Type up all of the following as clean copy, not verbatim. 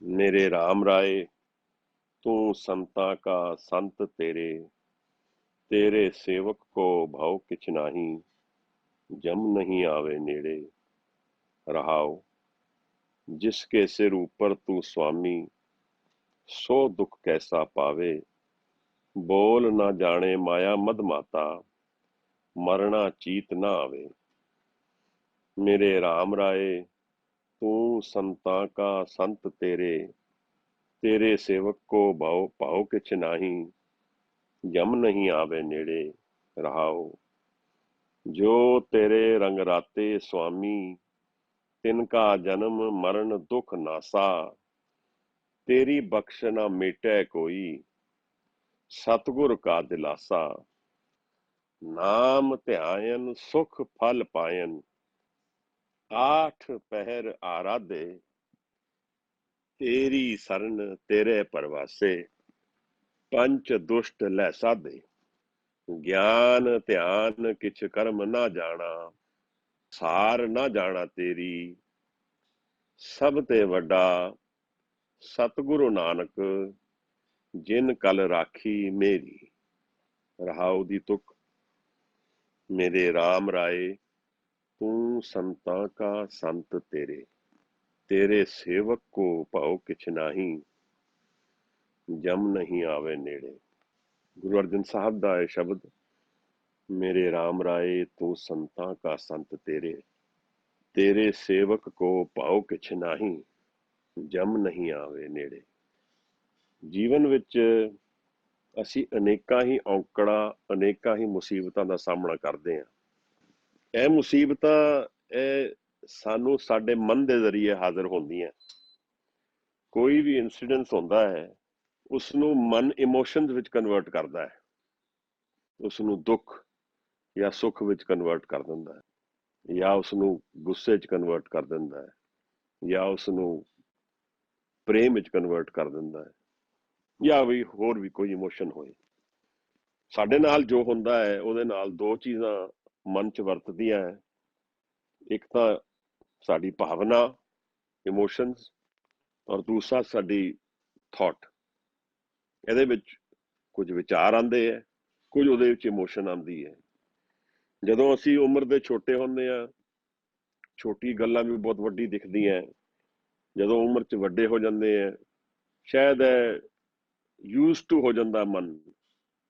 मेरे राम राय तू संता का संत तेरे तेरे सेवक को भव किछ नाही जम नहीं आवे नेड़े। रहाओ जिसके सिर ऊपर तू स्वामी सो दुख कैसा पावे। बोल ना जाने माया मद माता मरना चीत ना आवे। मेरे राम राय तू संता का संत तेरे तेरे सेवक को भव पाओ किछ नाही जम नहीं आवे नेड़े। रहाओ जो तेरे रंग राते स्वामी तिनका जन्म मरण दुख नासा तेरी बख्श न मिटै कोई सतगुर का दिलासा। नाम ध्यान सुख फल पायन आठ पहर आराधे तेरी शरण तेरे परवासे पंच दुष्ट लै साधे। ज्ञान ध्यान किछ कर्म ना जाना सार ना जाना तेरी सब ते वड्डा सतगुरु नानक जिन कल राखी मेरी। रहाऊ दी तुक। मेरे राम राय तू संता का संत तेरे तेरे सेवक को पाओ किछ नाही जम नहीं आवे नेड़े। गुरु अर्जन साहब दा ਇਹ शब्द मेरे राम राय तू संता का संत तेरे तेरे सेवक को पाओ किछ नाही जम नहीं आवे नेड़े। ਜੀਵਨ ਵਿੱਚ ਅਸੀਂ ਅਨੇਕਾਂ ਹੀ ਔਕੜਾਂ ਅਨੇਕਾਂ ਹੀ ਮੁਸੀਬਤਾਂ ਦਾ ਸਾਹਮਣਾ ਕਰਦੇ ਹਾਂ। ਇਹ ਮੁਸੀਬਤਾਂ ਇਹ ਸਾਨੂੰ ਸਾਡੇ ਮਨ ਦੇ ਜ਼ਰੀਏ ਹਾਜ਼ਰ ਹੁੰਦੀਆਂ। ਕੋਈ ਵੀ ਇਨਸੀਡੈਂਸ ਹੁੰਦਾ ਹੈ ਉਸ ਨੂੰ ਮਨ ਇਮੋਸ਼ਨਸ ਵਿੱਚ ਕਨਵਰਟ ਕਰਦਾ ਹੈ, ਉਸ ਨੂੰ ਦੁੱਖ ਜਾਂ ਸੁੱਖ ਵਿੱਚ ਕਨਵਰਟ ਕਰ ਦਿੰਦਾ ਹੈ, ਜਾਂ ਉਸ ਨੂੰ ਗੁੱਸੇ 'ਚ ਕਨਵਰਟ ਕਰ ਦਿੰਦਾ ਹੈ, ਜਾਂ ਉਸ ਨੂੰ ਪ੍ਰੇਮ ਵਿੱਚ ਕਨਵਰਟ ਕਰ ਦਿੰਦਾ ਹੈ, ਜਾਂ ਵੀ ਹੋਰ ਵੀ ਕੋਈ ਇਮੋਸ਼ਨ ਹੋਏ। ਸਾਡੇ ਨਾਲ ਜੋ ਹੁੰਦਾ ਹੈ ਉਹਦੇ ਨਾਲ ਦੋ ਚੀਜ਼ਾਂ ਮਨ 'ਚ ਵਰਤਦੀਆਂ ਹੈ। ਇੱਕ ਤਾਂ ਸਾਡੀ ਭਾਵਨਾ ਇਮੋਸ਼ਨਸ ਔਰ ਦੂਸਰਾ ਸਾਡੀ ਥਾਟ। ਇਹਦੇ ਵਿੱਚ ਕੁਝ ਵਿਚਾਰ ਆਉਂਦੇ ਹੈ, ਕੁਝ ਉਹਦੇ ਵਿੱਚ ਇਮੋਸ਼ਨ ਆਉਂਦੀ ਹੈ। ਜਦੋਂ ਅਸੀਂ ਉਮਰ ਦੇ ਛੋਟੇ ਹੁੰਦੇ ਆ ਛੋਟੀ ਗੱਲਾਂ ਵੀ ਬਹੁਤ ਵੱਡੀ ਦਿਖਦੀਆਂ। ਜਦੋਂ ਉਮਰ 'ਚ ਵੱਡੇ ਹੋ ਜਾਂਦੇ ਆ ਸ਼ਾਇਦ ਯੂਜ਼ ਟੂ ਹੋ ਜਾਂਦਾ ਮਨ,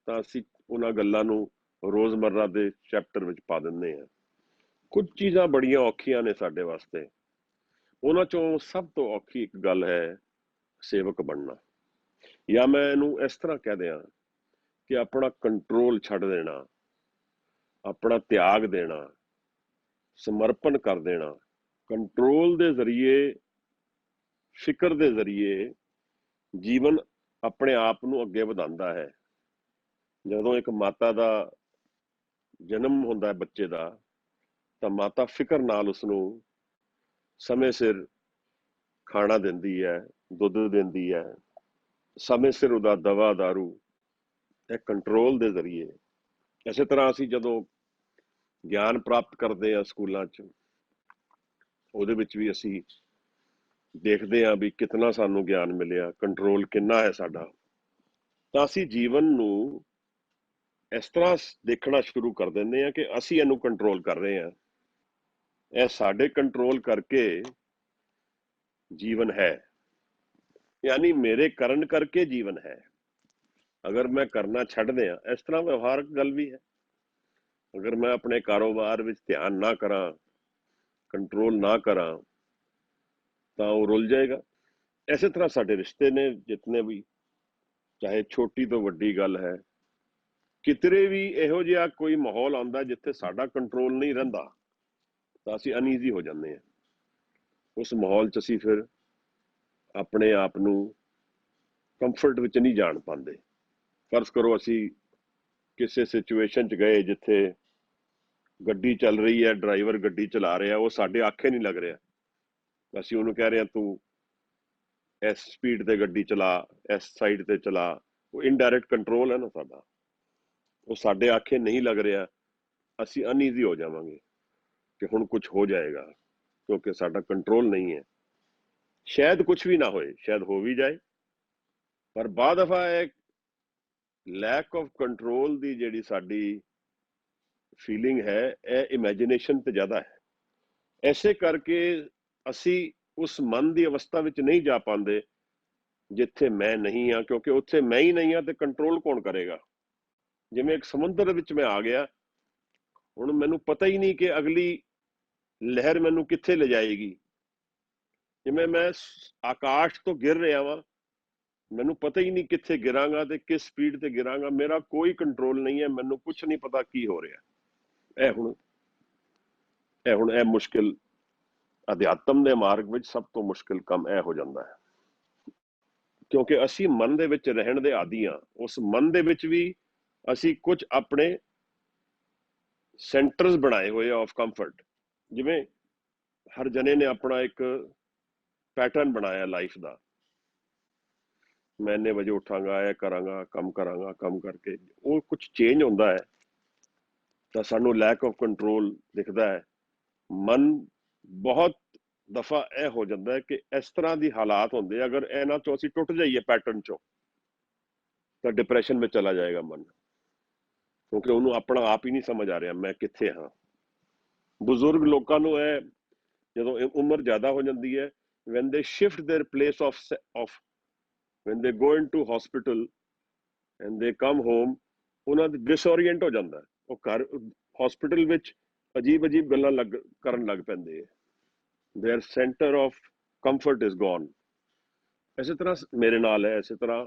ਤਾਂ ਅਸੀਂ ਉਹਨਾਂ ਗੱਲਾਂ ਨੂੰ ਰੋਜ਼ਮर्रा ਦੇ ਚੈਪਟਰ ਵਿੱਚ ਪਾ ਦਿੰਦੇ ਆ। ਕੁਝ ਚੀਜ਼ਾਂ ਬੜੀਆਂ ਔਖੀਆਂ ਨੇ ਸਾਡੇ ਵਾਸਤੇ, ਉਹਨਾਂ ਚੋਂ ਸਭ ਤੋਂ ਔਖੀ ਇੱਕ ਗੱਲ ਹੈ ਸੇਵਕ ਬਣਨਾ। ਜਾਂ ਮੈਂ ਇਹਨੂੰ ਇਸ ਤਰ੍ਹਾਂ ਕਹਿ ਦਿਆਂ ਕਿ ਆਪਣਾ ਕੰਟਰੋਲ ਛੱਡ ਦੇਣਾ, ਆਪਣਾ ਤਿਆਗ ਦੇਣਾ, ਸਮਰਪਣ ਕਰ ਦੇਣਾ। ਕੰਟਰੋਲ ਦੇ ਜ਼ਰੀਏ, ਫਿਕਰ ਦੇ ਜ਼ਰੀਏ ਜੀਵਨ ਆਪਣੇ ਆਪ ਨੂੰ ਅੱਗੇ ਵਧਾਉਂਦਾ ਹੈ। ਜਦੋਂ ਇੱਕ ਮਾਤਾ ਦਾ ਜਨਮ ਹੁੰਦਾ ਬੱਚੇ ਦਾ ਤਾਂ ਮਾਤਾ ਫਿਕਰ ਨਾਲ ਉਸਨੂੰ ਸਮੇਂ ਸਿਰ ਖਾਣਾ ਦਿੰਦੀ ਹੈ, ਦੁੱਧ ਦਿੰਦੀ ਹੈ, ਸਮੇਂ ਸਿਰ ਉਹਦਾ ਦਵਾ ਦਾਰੂ। ਇਹ ਕੰਟਰੋਲ ਦੇ ਜ਼ਰੀਏ। ਇਸੇ ਤਰ੍ਹਾਂ ਅਸੀਂ ਜਦੋਂ ਗਿਆਨ ਪ੍ਰਾਪਤ ਕਰਦੇ ਹਾਂ ਸਕੂਲਾਂ 'ਚ, ਉਹਦੇ ਵਿੱਚ ਵੀ ਅਸੀਂ ਦੇਖਦੇ ਹਾਂ ਵੀ ਕਿਤਨਾ ਸਾਨੂੰ ਗਿਆਨ ਮਿਲਿਆ, ਕੰਟਰੋਲ ਕਿੰਨਾ ਹੈ ਸਾਡਾ। ਤਾਂ ਅਸੀਂ ਜੀਵਨ ਨੂੰ ਇਸ ਤਰ੍ਹਾਂ ਦੇਖਣਾ ਸ਼ੁਰੂ ਕਰ ਦਿੰਦੇ ਹਾਂ ਕਿ ਅਸੀਂ ਇਹਨੂੰ ਕੰਟਰੋਲ ਕਰ ਰਹੇ ਹਾਂ, ਇਹ ਸਾਡੇ ਕੰਟਰੋਲ ਕਰਕੇ ਜੀਵਨ ਹੈ, ਯਾਨੀ ਮੇਰੇ ਕਰਨ ਕਰਕੇ ਜੀਵਨ ਹੈ। ਅਗਰ ਮੈਂ ਕਰਨਾ ਛੱਡ ਦਿਆਂ, ਇਸ ਤਰ੍ਹਾਂ ਵਿਵਹਾਰਕ ਗੱਲ ਵੀ ਹੈ, ਅਗਰ ਮੈਂ ਆਪਣੇ ਕਾਰੋਬਾਰ ਵਿੱਚ ਧਿਆਨ ਨਾ ਕਰਾਂ, ਕੰਟਰੋਲ ਨਾ ਕਰਾਂ ਤਾਂ ਉਹ ਰੁਲ ਜਾਏਗਾ। ਇਸੇ ਤਰ੍ਹਾਂ ਸਾਡੇ ਰਿਸ਼ਤੇ ਨੇ ਜਿਤਨੇ ਵੀ, ਚਾਹੇ ਛੋਟੀ ਤੋਂ ਵੱਡੀ ਗੱਲ ਹੈ, ਕਿਤੇ ਵੀ ਇਹੋ ਜਿਹਾ ਕੋਈ ਮਾਹੌਲ ਆਉਂਦਾ ਜਿੱਥੇ ਸਾਡਾ ਕੰਟਰੋਲ ਨਹੀਂ ਰਹਿੰਦਾ ਤਾਂ ਅਸੀਂ ਅਨਈਜ਼ੀ ਹੋ ਜਾਂਦੇ ਹਾਂ। ਉਸ ਮਾਹੌਲ 'ਚ ਅਸੀਂ ਫਿਰ ਆਪਣੇ ਆਪ ਨੂੰ ਕੰਫਰਟ ਵਿੱਚ ਨਹੀਂ ਜਾਣ ਪਾਉਂਦੇ। ਫਰਜ਼ ਕਰੋ ਅਸੀਂ ਕਿਸੇ ਸਿਚੁਏਸ਼ਨ 'ਚ ਗਏ ਜਿੱਥੇ ਗੱਡੀ ਚੱਲ ਰਹੀ ਹੈ, ਡਰਾਈਵਰ ਗੱਡੀ ਚਲਾ ਰਿਹਾ, ਉਹ ਸਾਡੇ ਆਖੇ ਨਹੀਂ ਲੱਗ ਰਿਹਾ, ਅਸੀਂ ਉਹਨੂੰ ਕਹਿ ਰਹੇ ਹਾਂ ਤੂੰ ਇਸ ਸਪੀਡ ਤੇ ਗੱਡੀ ਚਲਾ, ਇਸ ਸਾਈਡ ਤੇ ਚਲਾ। ਉਹ ਇਨਡਾਇਰੈਕਟ ਕੰਟਰੋਲ ਹੈ ਨਾ ਸਾਡਾ, ਉਹ ਸਾਡੇ ਆਖੇ ਨਹੀਂ ਲੱਗ ਰਿਹਾ, ਅਸੀਂ ਅਨਈਜ਼ੀ ਹੋ ਜਾਵਾਂਗੇ ਕਿ ਹੁਣ ਕੁਝ ਹੋ ਜਾਏਗਾ, ਕਿਉਂਕਿ ਸਾਡਾ ਕੰਟਰੋਲ ਨਹੀਂ ਹੈ। शायद कुछ भी ना होए, शायद हो भी जाए, पर बाद दफा एक लैक ऑफ कंट्रोल दी ਜਿਹੜੀ ਸਾਡੀ ਫੀਲਿੰਗ ਹੈ ਇਹ ਇਮੇਜਿਨੇਸ਼ਨ ਤੇ ਜ਼ਿਆਦਾ ਹੈ। ਐਸੇ ਕਰਕੇ ਅਸੀਂ ਉਸ ਮਨ ਦੀ ਅਵਸਥਾ ਵਿੱਚ ਨਹੀਂ ਜਾ ਪਾਉਂਦੇ ਜਿੱਥੇ ਮੈਂ ਨਹੀਂ ਹਾਂ, ਕਿਉਂਕਿ ਉੱਥੇ ਮੈਂ ਹੀ ਨਹੀਂ ਹਾਂ ਤੇ ਕੰਟਰੋਲ ਕੌਣ ਕਰੇਗਾ। ਜਿਵੇਂ ਇੱਕ ਸਮੁੰਦਰ ਵਿੱਚ ਮੈਂ ਆ ਗਿਆ, ਹੁਣ ਮੈਨੂੰ ਪਤਾ ਹੀ ਨਹੀਂ ਕਿ ਅਗਲੀ ਲਹਿਰ ਮੈਨੂੰ ਕਿੱਥੇ ਲੈ ਜਾਏਗੀ। ਜਿਵੇਂ ਮੈਂ ਆਕਾਸ਼ ਤੋਂ ਗਿਰ ਰਿਹਾ ਵਾਂ, ਮੈਨੂੰ ਪਤਾ ਹੀ ਨਹੀਂ ਕਿੱਥੇ ਗਿਰਾਂਗਾ ਤੇ ਕਿਸ ਸਪੀਡ ਤੇ ਗਿਰਾਂਗਾ, ਮੇਰਾ ਕੋਈ ਕੰਟਰੋਲ ਨਹੀਂ ਹੈ, ਮੈਨੂੰ ਕੁਝ ਨਹੀਂ ਪਤਾ ਕੀ ਹੋ ਰਿਹਾ। ਇਹ ਮੁਸ਼ਕਿਲ ਅਧਿਆਤਮ ਦੇ ਮਾਰਗ ਵਿੱਚ ਸਭ ਤੋਂ ਮੁਸ਼ਕਿਲ ਕੰਮ ਇਹ ਹੋ ਜਾਂਦਾ ਹੈ, ਕਿਉਂਕਿ ਅਸੀਂ ਮਨ ਦੇ ਵਿੱਚ ਰਹਿਣ ਦੇ ਆਦੀ ਹਾਂ। ਉਸ ਮਨ ਦੇ ਵਿੱਚ ਵੀ ਅਸੀਂ ਕੁਝ ਆਪਣੇ ਸੈਂਟਰਸ ਬਣਾਏ ਹੋਏ ਆ ਆਫ ਕੰਫਰਟ। ਜਿਵੇਂ ਹਰ ਜਣੇ ਨੇ ਆਪਣਾ ਇੱਕ ਪੈਟਰਨ ਬਣਾਇਆ ਲਾਈਫ ਦਾ, ਮੈਂ ਇੰਨੇ ਵਜੇ ਉੱਠਾਂਗਾ, ਇਹ ਕਰਾਂਗਾ, ਕੰਮ ਕਰਾਂਗਾ, ਕੰਮ ਕਰਕੇ ਉਹ ਕੁਝ ਚੇਂਜ ਹੁੰਦਾ ਹੈ ਤਾਂ ਸਾਨੂੰ ਲੈਕ ਆਫ ਕੰਟਰੋਲ ਦਿਖਦਾ ਹੈ। ਮਨ ਬਹੁਤ ਦਫਾ ਇਹ ਹੋ ਜਾਂਦਾ ਹੈ ਕਿ ਇਸ ਤਰ੍ਹਾਂ ਦੀ ਹਾਲਾਤ ਹੁੰਦੇ, ਅਗਰ ਇਹਨਾਂ ਚੋਂ ਅਸੀਂ ਟੁੱਟ ਜਾਈਏ ਪੈਟਰਨ ਚੋਂ ਤਾਂ ਡਿਪਰੈਸ਼ਨ ਵਿੱਚ ਚਲਾ ਜਾਏਗਾ ਮਨ, ਕਿਉਂਕਿ ਉਹਨੂੰ ਆਪਣਾ ਆਪ ਹੀ ਨਹੀਂ ਸਮਝ ਆ ਰਿਹਾ ਮੈਂ ਕਿੱਥੇ ਹਾਂ। ਬਜ਼ੁਰਗ ਲੋਕਾਂ ਨੂੰ ਇਹ ਜਦੋਂ ਉਮਰ ਜ਼ਿਆਦਾ ਹੋ ਜਾਂਦੀ ਹੈ, when they shift their place of when they go into hospital and they come home, ਉਹਨਾਂ ਦੇ ਡਿਸਓਰੀਐਂਟ ਹੋ ਜਾਂਦਾ। ਉਹ ਘਰ ਹਸਪੀਟਲ ਵਿੱਚ ਅਜੀਬ ਗੱਲਾਂ ਕਰਨ ਲੱਗ ਪੈਂਦੇ ਹੈ। their center of comfort is gone। ਇਸੇ ਤਰ੍ਹਾਂ ਮੇਰੇ ਨਾਲ ਹੈ, ਇਸੇ ਤਰ੍ਹਾਂ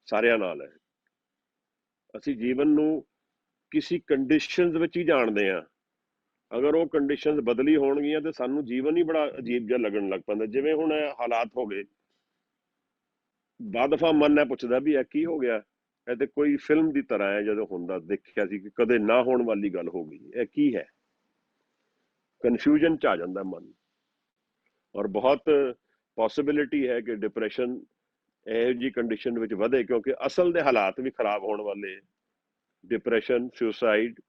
ਸਾਰਿਆਂ ਨਾਲ ਹੈ। ਅਸੀਂ ਜੀਵਨ ਨੂੰ ਕਿਸੇ ਕੰਡੀਸ਼ਨਸ ਵਿੱਚ ਹੀ ਜਾਣਦੇ ਹਾਂ। ਅਗਰ ਉਹ ਕੰਡੀਸ਼ਨਸ ਬਦਲੀ ਹੋਣਗੀਆਂ ਤੇ ਸਾਨੂੰ ਜੀਵਨ ਹੀ ਬੜਾ ਅਜੀਬ ਜਿਹਾ ਲੱਗਣ ਲੱਗ ਪੈਂਦਾ। ਜਿਵੇਂ ਹੁਣ ਇਹ ਹਾਲਾਤ ਹੋ ਗਏ, ਬਾਅਦ ਦਫਾ ਮਨ ਇਹ ਪੁੱਛਦਾ ਵੀ ਇਹ ਕੀ ਹੋ ਗਿਆ। ਇਹ ਤੇ ਕੋਈ ਫਿਲਮ ਦੀ ਤਰ੍ਹਾਂ ਹੈ, ਜਦੋਂ ਹੁੰਦਾ ਦੇਖਿਆ ਸੀ ਕਿ ਕਦੇ ਨਾ ਹੋਣ ਵਾਲੀ ਗੱਲ ਹੋ ਗਈ, ਇਹ ਕੀ ਹੈ। ਕਨਫਿਊਜ਼ਨ ਚ ਆ ਜਾਂਦਾ ਮਨ। ਔਰ ਬਹੁਤ ਪੋਸਿਬਿਲਿਟੀ ਹੈ ਕਿ ਡਿਪਰੈਸ਼ਨ ਇਹੋ ਜਿਹੀ ਕੰਡੀਸ਼ਨ ਵਿੱਚ ਵਧੇ, ਕਿਉਂਕਿ ਅਸਲ ਦੇ ਹਾਲਾਤ ਵੀ ਖਰਾਬ ਹੋਣ ਵਾਲੇ। ਡਿਪਰੈਸ਼ਨ, ਸੁਸਾਈਡ,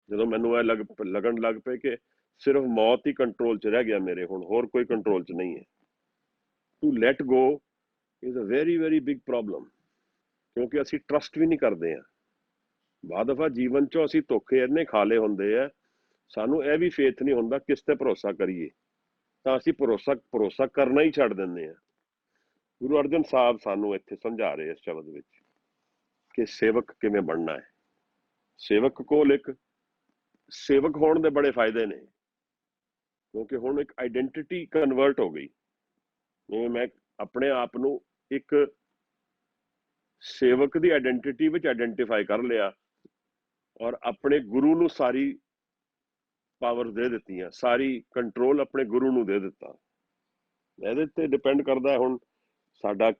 ਜਦੋਂ ਮੈਨੂੰ ਇਹ ਲੱਗਣ ਲੱਗ ਪਏ ਕਿ ਸਿਰਫ ਮੌਤ ਹੀ ਕੰਟਰੋਲ 'ਚ ਰਹਿ ਗਿਆ ਮੇਰੇ, ਹੁਣ ਹੋਰ ਕੋਈ ਕੰਟਰੋਲ 'ਚ ਨਹੀਂ ਹੈ। To let go is a very big problem, ਕਿਉਂਕਿ ਅਸੀਂ ਟਰਸਟ ਵੀ ਨਹੀਂ ਕਰਦੇ ਹਾਂ। ਬਾਅਦ ਦਫਾ ਜੀਵਨ 'ਚੋਂ ਅਸੀਂ ਧੋਖੇ ਇੰਨੇ ਖਾ ਲਏ ਹੁੰਦੇ ਆ, ਸਾਨੂੰ ਇਹ ਵੀ ਫੇਥ ਨਹੀਂ ਹੁੰਦਾ ਕਿਸ ਤੇ ਭਰੋਸਾ ਕਰੀਏ, ਤਾਂ ਅਸੀਂ ਭਰੋਸਾ ਕਰਨਾ ਹੀ ਛੱਡ ਦਿੰਦੇ ਹਾਂ। ਗੁਰੂ ਅਰਜਨ ਸਾਹਿਬ ਸਾਨੂੰ ਇੱਥੇ ਸਮਝਾ ਰਹੇ ਇਸ ਸ਼ਬਦ ਵਿੱਚ ਕਿ ਸੇਵਕ ਕਿਵੇਂ ਬਣਨਾ ਹੈ। ਸੇਵਕ ਕੋਲ ਇੱਕ ਸੇਵਕ ਹੋਣ ਦੇ ਬੜੇ ਫਾਇਦੇ ਨੇ, ਕਿਉਂਕਿ ਹੁਣ ਇੱਕ ਆਈਡੈਂਟੀਟੀ ਕਨਵਰਟ ਹੋ ਗਈ। ਜਿਵੇਂ ਮੈਂ ਆਪਣੇ ਆਪ ਨੂੰ ਇੱਕ ਸੇਵਕ ਦੀ ਆਈਡੈਂਟੀਟੀ ਵਿੱਚ ਆਈਡੈਂਟੀਫਾਈ ਕਰ ਲਿਆ, ਔਰ ਆਪਣੇ ਗੁਰੂ ਨੂੰ ਸਾਰੀ ਪਾਵਰ ਦੇ ਦਿੱਤੀਆਂ, ਸਾਰੀ ਕੰਟਰੋਲ ਆਪਣੇ ਗੁਰੂ ਨੂੰ ਦੇ ਦਿੱਤਾ। ਇਹਦੇ ਤੇ ਡਿਪੈਂਡ ਕਰਦਾ ਹੁਣ ਸਾਡਾ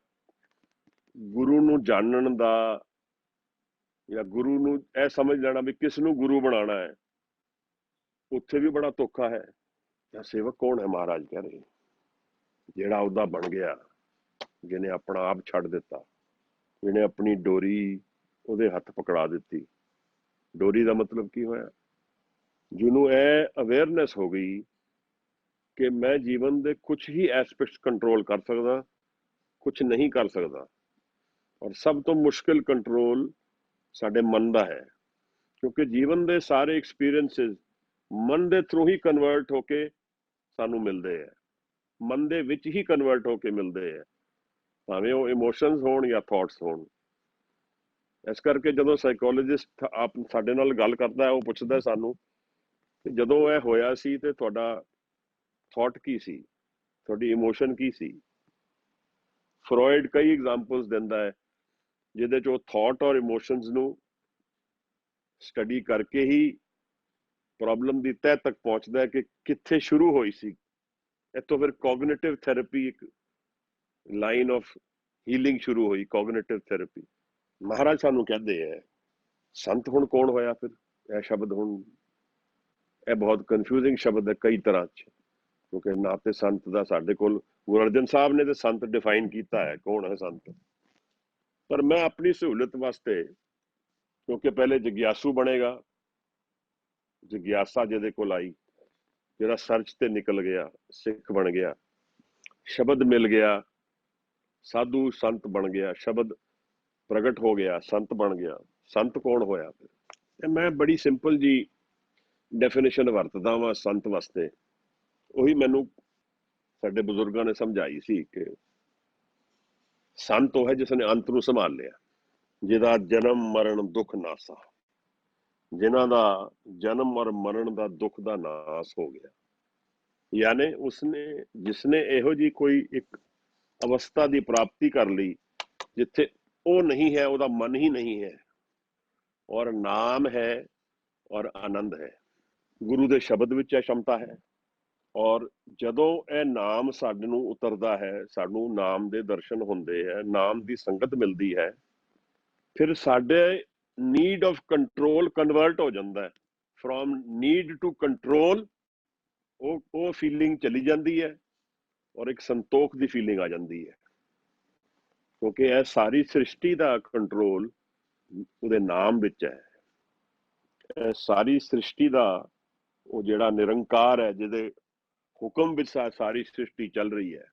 ਗੁਰੂ ਨੂੰ ਜਾਣਨ ਦਾ, ਜਾਂ ਗੁਰੂ ਨੂੰ ਇਹ ਸਮਝ ਲੈਣਾ ਵੀ ਕਿਸ ਨੂੰ ਗੁਰੂ ਬਣਾਉਣਾ ਹੈ। ਉੱਥੇ ਵੀ ਬੜਾ ਧੋਖਾ ਹੈ। ਜਾਂ ਸੇਵਕ ਕੌਣ ਹੈ? ਮਹਾਰਾਜ ਕਹਿ ਰਹੇ, ਜਿਹੜਾ ਉਹਦਾ ਬਣ ਗਿਆ, ਜਿਹਨੇ ਆਪਣਾ ਆਪ ਛੱਡ ਦਿੱਤਾ, ਜਿਹਨੇ ਆਪਣੀ ਡੋਰੀ ਉਹਦੇ ਹੱਥ ਪਕੜਾ ਦਿੱਤੀ। ਡੋਰੀ ਦਾ ਮਤਲਬ ਕੀ ਹੋਇਆ? ਜਿਹਨੂੰ ਇਹ ਅਵੇਅਰਨੈਸ ਹੋ ਗਈ ਕਿ ਮੈਂ ਜੀਵਨ ਦੇ ਕੁਝ ਹੀ ਐਸਪੈਕਟਸ ਕੰਟਰੋਲ ਕਰ ਸਕਦਾ, ਕੁਝ ਨਹੀਂ ਕਰ ਸਕਦਾ। ਔਰ ਸਭ ਤੋਂ ਮੁਸ਼ਕਿਲ ਕੰਟਰੋਲ ਸਾਡੇ ਮਨ ਦਾ ਹੈ, ਕਿਉਂਕਿ ਜੀਵਨ ਦੇ ਸਾਰੇ ਐਕਸਪੀਰੀਐਂਸਿਸ ਮਨ ਦੇ ਥਰੂ ਹੀ ਕਨਵਰਟ ਹੋ ਕੇ ਸਾਨੂੰ ਮਿਲਦੇ ਹੈ, ਮਨ ਦੇ ਵਿੱਚ ਹੀ ਕਨਵਰਟ ਹੋ ਕੇ ਮਿਲਦੇ ਹੈ, ਭਾਵੇਂ ਉਹ ਇਮੋਸ਼ਨਸ ਹੋਣ ਜਾਂ ਥਾਟਸ ਹੋਣ। ਇਸ ਕਰਕੇ ਜਦੋਂ ਸਾਈਕੋਲੋਜਿਸਟ ਆਪ ਸਾਡੇ ਨਾਲ ਗੱਲ ਕਰਦਾ ਹੈ, ਉਹ ਪੁੱਛਦਾ ਸਾਨੂੰ ਕਿ ਜਦੋਂ ਇਹ ਹੋਇਆ ਸੀ ਤੇ ਤੁਹਾਡਾ ਥਾਟ ਕੀ ਸੀ, ਤੁਹਾਡੀ ਇਮੋਸ਼ਨ ਕੀ ਸੀ। ਫਰੋਇਡ ਕਈ ਐਗਜ਼ਾਮਪਲਸ ਦਿੰਦਾ ਹੈ ਜਿਹਦੇ 'ਚ ਉਹ ਥਾਟ ਔਰ ਇਮੋਸ਼ਨਸ ਨੂੰ ਸਟੱਡੀ ਕਰਕੇ ਹੀ ਪ੍ਰੋਬਲਮ ਦੀ ਤਹਿ ਤੱਕ ਪਹੁੰਚਦਾ ਹੈ ਕਿ ਕਿੱਥੇ ਸ਼ੁਰੂ ਹੋਈ ਸੀ। ਇੱਥੋਂ ਫਿਰ ਕੋਗਨੀਟਿਵ ਥੈਰੇਪੀ, ਇੱਕ ਲਾਈਨ ਆਫ ਹੀਲਿੰਗ ਸ਼ੁਰੂ ਹੋਈ, ਕੋਗਨੀਟਿਵ ਥੈਰੇਪੀ। ਮਹਾਰਾਜ ਸਾਨੂੰ ਕਹਿੰਦੇ ਹੈ ਸੰਤ ਹੁਣ ਕੌਣ ਹੋਇਆ? ਫਿਰ ਇਹ ਸ਼ਬਦ ਹੁਣ ਇਹ ਬਹੁਤ ਕਨਫਿਊਜ਼ਿੰਗ ਸ਼ਬਦ ਹੈ ਕਈ ਤਰ੍ਹਾਂ 'ਚ, ਕਿਉਂਕਿ ਨਾ ਤੇ ਸੰਤ ਦਾ ਸਾਡੇ ਕੋਲ ਗੁਰੂ ਅਰਜਨ ਸਾਹਿਬ ਨੇ ਤੇ ਸੰਤ ਡਿਫਾਈਨ ਕੀਤਾ ਹੈ ਕੌਣ ਹੈ ਸੰਤ। ਪਰ ਮੈਂ ਆਪਣੀ ਸਹੂਲਤ ਵਾਸਤੇ, ਕਿਉਂਕਿ ਪਹਿਲੇ ਜਗਿਆਸੂ ਬਣੇਗਾ, ਜਗਿਆਸਾ ਜਿਹਦੇ ਕੋਲ ਆਈ, ਜਿਹੜਾ ਸਰਚ ਤੇ ਨਿਕਲ ਗਿਆ, ਸਿੱਖ ਬਣ ਗਿਆ। शब्द मिल गया, साधु संत बन गया, शब्द प्रगट हो गया, संत बन गया। संत कौन होया? फिर मैं बड़ी सिंपल जी डेफिनेशन वरतदा वां संत वास्ते, ਉਹੀ ਮੈਨੂੰ ਸਾਡੇ ਬਜ਼ੁਰਗਾਂ ਨੇ ਸਮਝਾਈ ਸੀ ਕਿ ਸੰਤ ਉਹ ਹੈ ਜਿਸ ਨੇ ਅੰਤ ਨੂੰ ਸੰਭਾਲ ਲਿਆ, ਜਿਹਦਾ ਜਨਮ ਮਰਨ ਦੁੱਖ ਨਾਸਾ, ਜਿਨ੍ਹਾਂ ਦਾ ਜਨਮ ਔਰ ਮਰਨ ਦਾ ਦੁੱਖ ਦਾ ਨਾਸ ਹੋ ਗਿਆ। ਯਾਨੀ ਉਸਨੇ ਜਿਸਨੇ ਇਹੋ ਜੀ ਕੋਈ ਇੱਕ ਅਵਸਥਾ ਦੀ ਪ੍ਰਾਪਤੀ ਕਰ ਲਈ ਜਿੱਥੇ ਉਹ ਨਹੀਂ ਹੈ, ਉਹਦਾ ਮਨ ਹੀ ਨਹੀਂ ਹੈ, ਔਰ ਨਾਮ ਹੈ ਔਰ ਆਨੰਦ ਹੈ। ਗੁਰੂ ਦੇ ਸ਼ਬਦ ਵਿੱਚ ਇਹ ਸ਼ਮਤਾ ਹੈ। ਔਰ ਜਦੋਂ ਇਹ ਨਾਮ ਸਾਡੇ ਨੂੰ ਉਤਰਦਾ ਹੈ, ਸਾਨੂੰ ਨਾਮ ਦੇ ਦਰਸ਼ਨ ਹੁੰਦੇ ਹੈ, ਨਾਮ ਦੀ ਸੰਗਤ ਮਿਲਦੀ ਹੈ, ਫਿਰ ਸਾਡੇ ਨੀਡ ਆਫ ਕੰਟਰੋਲ ਕਨਵਰਟ ਹੋ ਜਾਂਦਾ ਹੈ। ਫਰੋਮ ਨੀਡ ਟੂ ਕੰਟਰੋਲ ਉਹ ਫੀਲਿੰਗ ਚਲੀ ਜਾਂਦੀ ਹੈ ਔਰ ਇੱਕ ਸੰਤੋਖ ਦੀ ਫੀਲਿੰਗ ਆ ਜਾਂਦੀ ਹੈ, ਕਿਉਂਕਿ ਇਹ ਸਾਰੀ ਸ੍ਰਿਸ਼ਟੀ ਦਾ ਕੰਟਰੋਲ ਉਹਦੇ ਨਾਮ ਵਿੱਚ ਹੈ। ਇਹ ਸਾਰੀ ਸ੍ਰਿਸ਼ਟੀ ਦਾ ਉਹ ਜਿਹੜਾ ਨਿਰੰਕਾਰ ਹੈ, ਜਿਹਦੇ ਹੁਕਮ ਵਿੱਚ ਸਾਰੀ ਸ੍ਰਿਸ਼ਟੀ ਚੱਲ ਰਹੀ ਹੈ,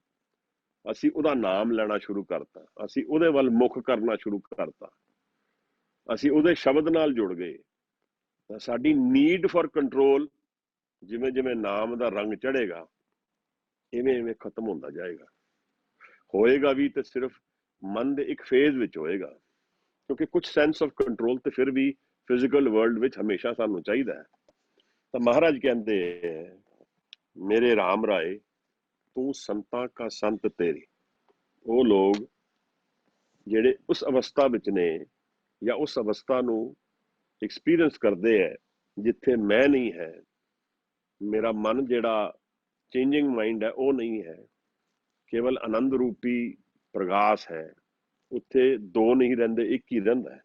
ਅਸੀਂ ਉਹਦਾ ਨਾਮ ਲੈਣਾ ਸ਼ੁਰੂ ਕਰਤਾ, ਅਸੀਂ ਉਹਦੇ ਵੱਲ ਮੁੱਖ ਕਰਨਾ ਸ਼ੁਰੂ ਕਰਤਾ, ਅਸੀਂ ਉਹਦੇ ਸ਼ਬਦ ਨਾਲ ਜੁੜ ਗਏ, ਤਾਂ ਸਾਡੀ ਨੀਡ ਫॉर ਕੰਟਰੋਲ ਜਿਵੇਂ ਜਿਵੇਂ ਨਾਮ ਦਾ ਰੰਗ ਚੜ੍ਹੇਗਾ ਇਵੇਂ ਇਵੇਂ ਖਤਮ ਹੁੰਦਾ ਜਾਏਗਾ। ਹੋਏਗਾ ਵੀ ਤੇ ਸਿਰਫ ਮਨ ਦੇ ਇੱਕ ਫੇਜ਼ ਵਿੱਚ ਹੋਏਗਾ, ਕਿਉਂਕਿ ਕੁਝ ਸੈਂਸ ਆਫ ਕੰਟਰੋਲ ਤੇ ਫਿਰ ਵੀ ਫਿਜ਼ੀਕਲ ਵਰਲਡ ਵਿੱਚ ਹਮੇਸ਼ਾ ਸਾਨੂੰ ਚਾਹੀਦਾ ਹੈ। ਤਾਂ ਮਹਾਰਾਜ ਕਹਿੰਦੇ ਮੇਰੇ ਰਾਮ ਰਾਏ ਤੂੰ ਸੰਤਾਂ ਕਾ ਸੰਤ ਤੇਰੇ। ਉਹ ਲੋਕ ਜਿਹੜੇ ਉਸ ਅਵਸਥਾ ਵਿੱਚ ਨੇ ਜਾਂ ਉਸ ਅਵਸਥਾ ਨੂੰ ਐਕਸਪੀਰੀਅੰਸ ਕਰਦੇ ਹੈ ਜਿੱਥੇ ਮੈਂ ਨਹੀਂ ਹੈ, ਮੇਰਾ ਮਨ ਜਿਹੜਾ ਚੇਂਜਿੰਗ ਮਾਈਂਡ ਹੈ ਉਹ ਨਹੀਂ ਹੈ, ਕੇਵਲ ਆਨੰਦ ਰੂਪੀ ਪ੍ਰਗਾਸ ਹੈ, ਉੱਥੇ ਦੋ ਨਹੀਂ ਰਹਿੰਦੇ, ਇੱਕ ਹੀ ਰਹਿੰਦਾ ਹੈ।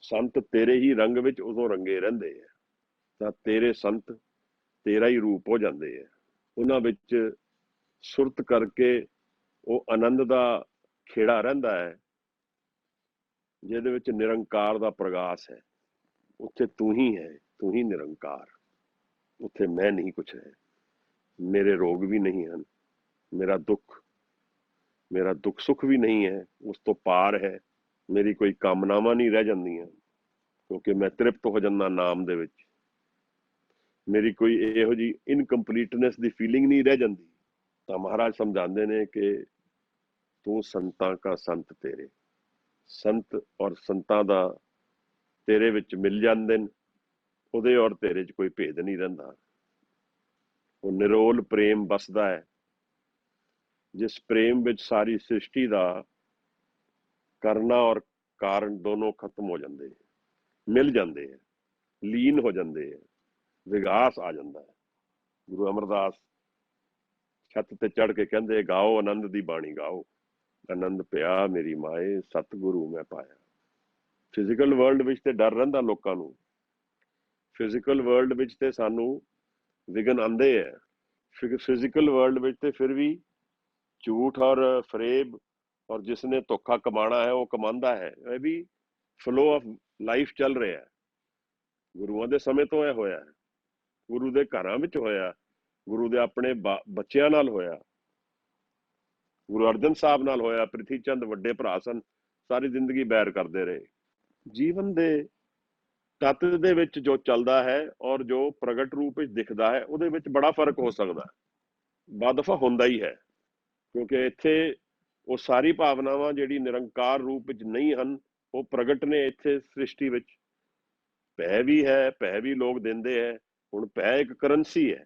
ਸੰਤ ਤੇਰੇ ਹੀ ਰੰਗ ਵਿੱਚ ਉਦੋਂ ਰੰਗੇ ਰਹਿੰਦੇ ਹੈ, ਤਾਂ ਤੇਰੇ ਸੰਤ ਤੇਰਾ ਹੀ ਰੂਪ ਹੋ ਜਾਂਦੇ ਹੈ। ਉਹਨਾਂ ਵਿੱਚ ਸੁਰਤ ਕਰਕੇ ਉਹ ਆਨੰਦ ਦਾ ਖੇੜਾ ਰਹਿੰਦਾ ਹੈ, ਜਿਹਦੇ ਵਿੱਚ ਨਿਰੰਕਾਰ ਦਾ ਪ੍ਰਗਾਸ ਹੈ। ਉੱਥੇ ਤੂੰ ਹੀ ਹੈ, ਤੂੰ ਹੀ ਨਿਰੰਕਾਰ, ਉੱਥੇ ਮੈਂ ਨਹੀਂ ਕੁਛ ਹੈ, ਮੇਰੇ ਰੋਗ ਵੀ ਨਹੀਂ ਹਨ, ਮੇਰਾ ਦੁੱਖ ਸੁੱਖ ਵੀ ਨਹੀਂ ਹੈ, ਉਸ ਤੋਂ ਪਾਰ ਹੈ। ਮੇਰੀ ਕੋਈ ਕਾਮਨਾਵਾਂ ਨਹੀਂ ਰਹਿ ਜਾਂਦੀਆਂ, ਕਿਉਂਕਿ ਮੈਂ ਤ੍ਰਿਪਤ ਹੋ ਜਾਂਦਾ ਨਾਮ ਦੇ ਵਿੱਚ। ਮੇਰੀ ਕੋਈ ਇਹੋ ਜਿਹੀ ਇਨਕੰਪਲੀਟਨੈਸ ਦੀ ਫੀਲਿੰਗ ਨਹੀਂ ਰਹਿ ਜਾਂਦੀ। ਤਾਂ ਮਹਾਰਾਜ ਸਮਝਾਉਂਦੇ ਨੇ ਕਿ ਤੂੰ ਸੰਤਾਂ ਕਾ ਸੰਤ ਤੇਰੇ, ਸੰਤ ਔਰ ਸੰਤਾਂ ਦਾ ਤੇਰੇ ਵਿੱਚ ਮਿਲ ਜਾਂਦੇ ਨੇ, ਉਹਦੇ ਔਰ ਤੇਰੇ 'ਚ ਕੋਈ ਭੇਦ ਨਹੀਂ ਰਹਿੰਦਾ। ਉਹ ਨਿਰੋਲ ਪ੍ਰੇਮ ਬਸਦਾ ਹੈ, ਜਿਸ ਪ੍ਰੇਮ ਵਿੱਚ ਸਾਰੀ ਸ੍ਰਿਸ਼ਟੀ ਦਾ ਕਰਨਾ ਔਰ ਕਾਰਨ ਦੋਨੋਂ ਖਤਮ ਹੋ ਜਾਂਦੇ, ਮਿਲ ਜਾਂਦੇ ਹੈ, ਲੀਨ ਹੋ ਜਾਂਦੇ ਹੈ, ਵਿਗਾਸ ਆ ਜਾਂਦਾ ਹੈ। ਗੁਰੂ ਅਮਰਦਾਸ ਛੱਤ ਤੇ ਚੜ੍ਹ ਕੇ ਕਹਿੰਦੇ ਗਾਓ ਆਨੰਦ ਦੀ ਬਾਣੀ ਗਾਓ, ਆਨੰਦ ਪਿਆ ਮੇਰੀ ਮਾਏ ਸਤਿਗੁਰੂ ਮੈਂ ਪਾਇਆ। ਫਿਜ਼ੀਕਲ ਵਰਲਡ ਵਿੱਚ ਤੇ ਡਰ ਰਹਿੰਦਾ ਲੋਕਾਂ ਨੂੰ, ਫਿਜ਼ੀਕਲ ਵਰਲਡ ਵਿੱਚ ਤੇ ਸਾਨੂੰ ਵਿਘਨ ਆਉਂਦੇ ਹੈ, ਫਿਜ਼ੀਕਲ ਵਰਲਡ ਵਿੱਚ ਤੇ ਫਿਰ ਵੀ ਝੂਠ ਔਰ ਫਰੇਬ ਔਰ ਜਿਸਨੇ ਧੋਖਾ ਕਮਾਣਾ ਹੈ ਉਹ ਕਮਾਉਂਦਾ ਹੈ। ਇਹ ਵੀ ਫਲੋ ਆਫ ਲਾਈਫ ਚੱਲ ਰਿਹਾ ਹੈ। ਗੁਰੂਆਂ ਦੇ ਸਮੇਂ ਤੋਂ ਇਹ ਹੋਇਆ ਹੈ, ਗੁਰੂ ਦੇ ਘਰਾਂ ਵਿੱਚ ਹੋਇਆ, ਗੁਰੂ ਦੇ ਆਪਣੇ ਬੱਚਿਆਂ ਨਾਲ ਹੋਇਆ, ਗੁਰੂ ਅਰਜਨ ਸਾਹਿਬ ਨਾਲ ਹੋਇਆ। ਪ੍ਰਿਥੀ ਚੰਦ ਵੱਡੇ ਭਰਾ ਸਨ, ਸਾਰੀ ਜ਼ਿੰਦਗੀ ਬੈਰ ਕਰਦੇ ਰਹੇ। ਜੀਵਨ ਦੇ ਤੱਤ ਦੇ ਵਿੱਚ ਜੋ ਚੱਲਦਾ ਹੈ ਔਰ ਜੋ ਪ੍ਰਗਟ ਰੂਪ ਵਿੱਚ ਦਿਖਦਾ ਹੈ, ਉਹਦੇ ਵਿੱਚ ਬੜਾ ਫਰਕ ਹੋ ਸਕਦਾ, ਬਾ ਦਫਾ ਹੁੰਦਾ ਹੀ ਹੈ, ਕਿਉਂਕਿ ਇੱਥੇ ਉਹ ਸਾਰੀ ਭਾਵਨਾਵਾਂ ਜਿਹੜੀ ਨਿਰੰਕਾਰ ਰੂਪ ਵਿੱਚ ਨਹੀਂ ਹਨ, ਉਹ ਪ੍ਰਗਟ ਨੇ ਇੱਥੇ ਸ੍ਰਿਸ਼ਟੀ ਵਿੱਚ। ਭੈ ਵੀ ਹੈ, ਭੈ ਵੀ ਲੋਕ ਦਿੰਦੇ ਹੈ। ਹੁਣ ਭੈ ਇੱਕ ਕਰੰਸੀ ਹੈ,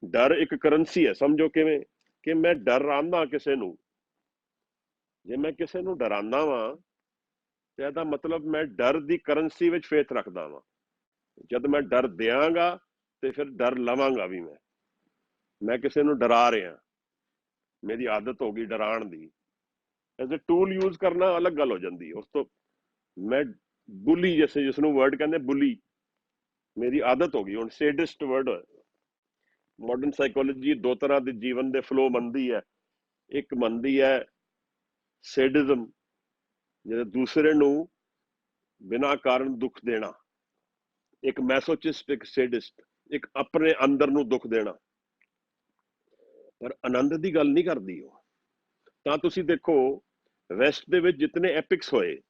ਡਰ ਇੱਕ ਕਰੰਸੀ ਹੈ। ਸਮਝੋ ਕਿਵੇਂ ਕਿ ਮੈਂ ਡਰਾਉਂਦਾ ਕਿਸੇ ਨੂੰ, ਜੇ ਮੈਂ ਕਿਸੇ ਨੂੰ ਡਰਾਉਂਦਾ ਵਾਂ ਤੇ ਇਹਦਾ ਮਤਲਬ ਮੈਂ ਡਰ ਦੀ ਕਰੰਸੀ ਵਿੱਚ ਫੇਥ ਰੱਖਦਾ ਵਾਂ। ਜਦ ਮੈਂ ਡਰ ਦਿਆਂਗਾ ਤੇ ਫਿਰ ਡਰ ਲਵਾਂਗਾ ਵੀ। ਮੈਂ ਕਿਸੇ ਨੂੰ ਡਰਾ ਰਿਹਾ, ਮੇਰੀ ਆਦਤ ਹੋ ਗਈ ਡਰਾਉਣ ਦੀ, ਐਜ਼ ਅ ਟੂਲ ਯੂਜ਼ ਕਰਨਾ ਅਲੱਗ ਗੱਲ ਹੋ ਜਾਂਦੀ ਹੈ। ਉਸ ਤੋਂ ਮੈਂ ਬੁਲੀ, ਜੈਸੇ ਜਿਸਨੂੰ ਵਰਡ ਕਹਿੰਦੇ ਬੁਲੀ, ਮੇਰੀ ਆਦਤ ਹੋ ਗਈ। ਹੁਣ ਸੇਡਿਸਟ ਵਰਡ, ਮਾਡਰਨ ਸਾਈਕੋਲੋਜੀ ਦੋ ਤਰ੍ਹਾਂ ਦੇ ਜੀਵਨ ਦੇ ਫਲੋ ਮੰਨਦੀ ਹੈ। ਇੱਕ ਮੰਨਦੀ ਹੈ ਸੇਡਿਜ਼ਮ, ਜਿਹੜੇ ਦੂਸਰੇ ਨੂੰ ਬਿਨਾਂ ਕਾਰਨ ਦੁੱਖ ਦੇਣਾ। ਇੱਕ ਮੈਸੋਚਿਸਟ, ਇੱਕ ਸੇਡਿਸਟ, ਇੱਕ ਆਪਣੇ ਅੰਦਰ ਨੂੰ ਦੁੱਖ ਦੇਣਾ। ਪਰ ਆਨੰਦ ਦੀ ਗੱਲ ਨਹੀਂ ਕਰਦੀ ਉਹ। ਤਾਂ ਤੁਸੀਂ ਦੇਖੋ ਵੈਸਟ ਦੇ ਵਿੱਚ ਜਿਤਨੇ ਐਪਿਕਸ ਹੋਏ,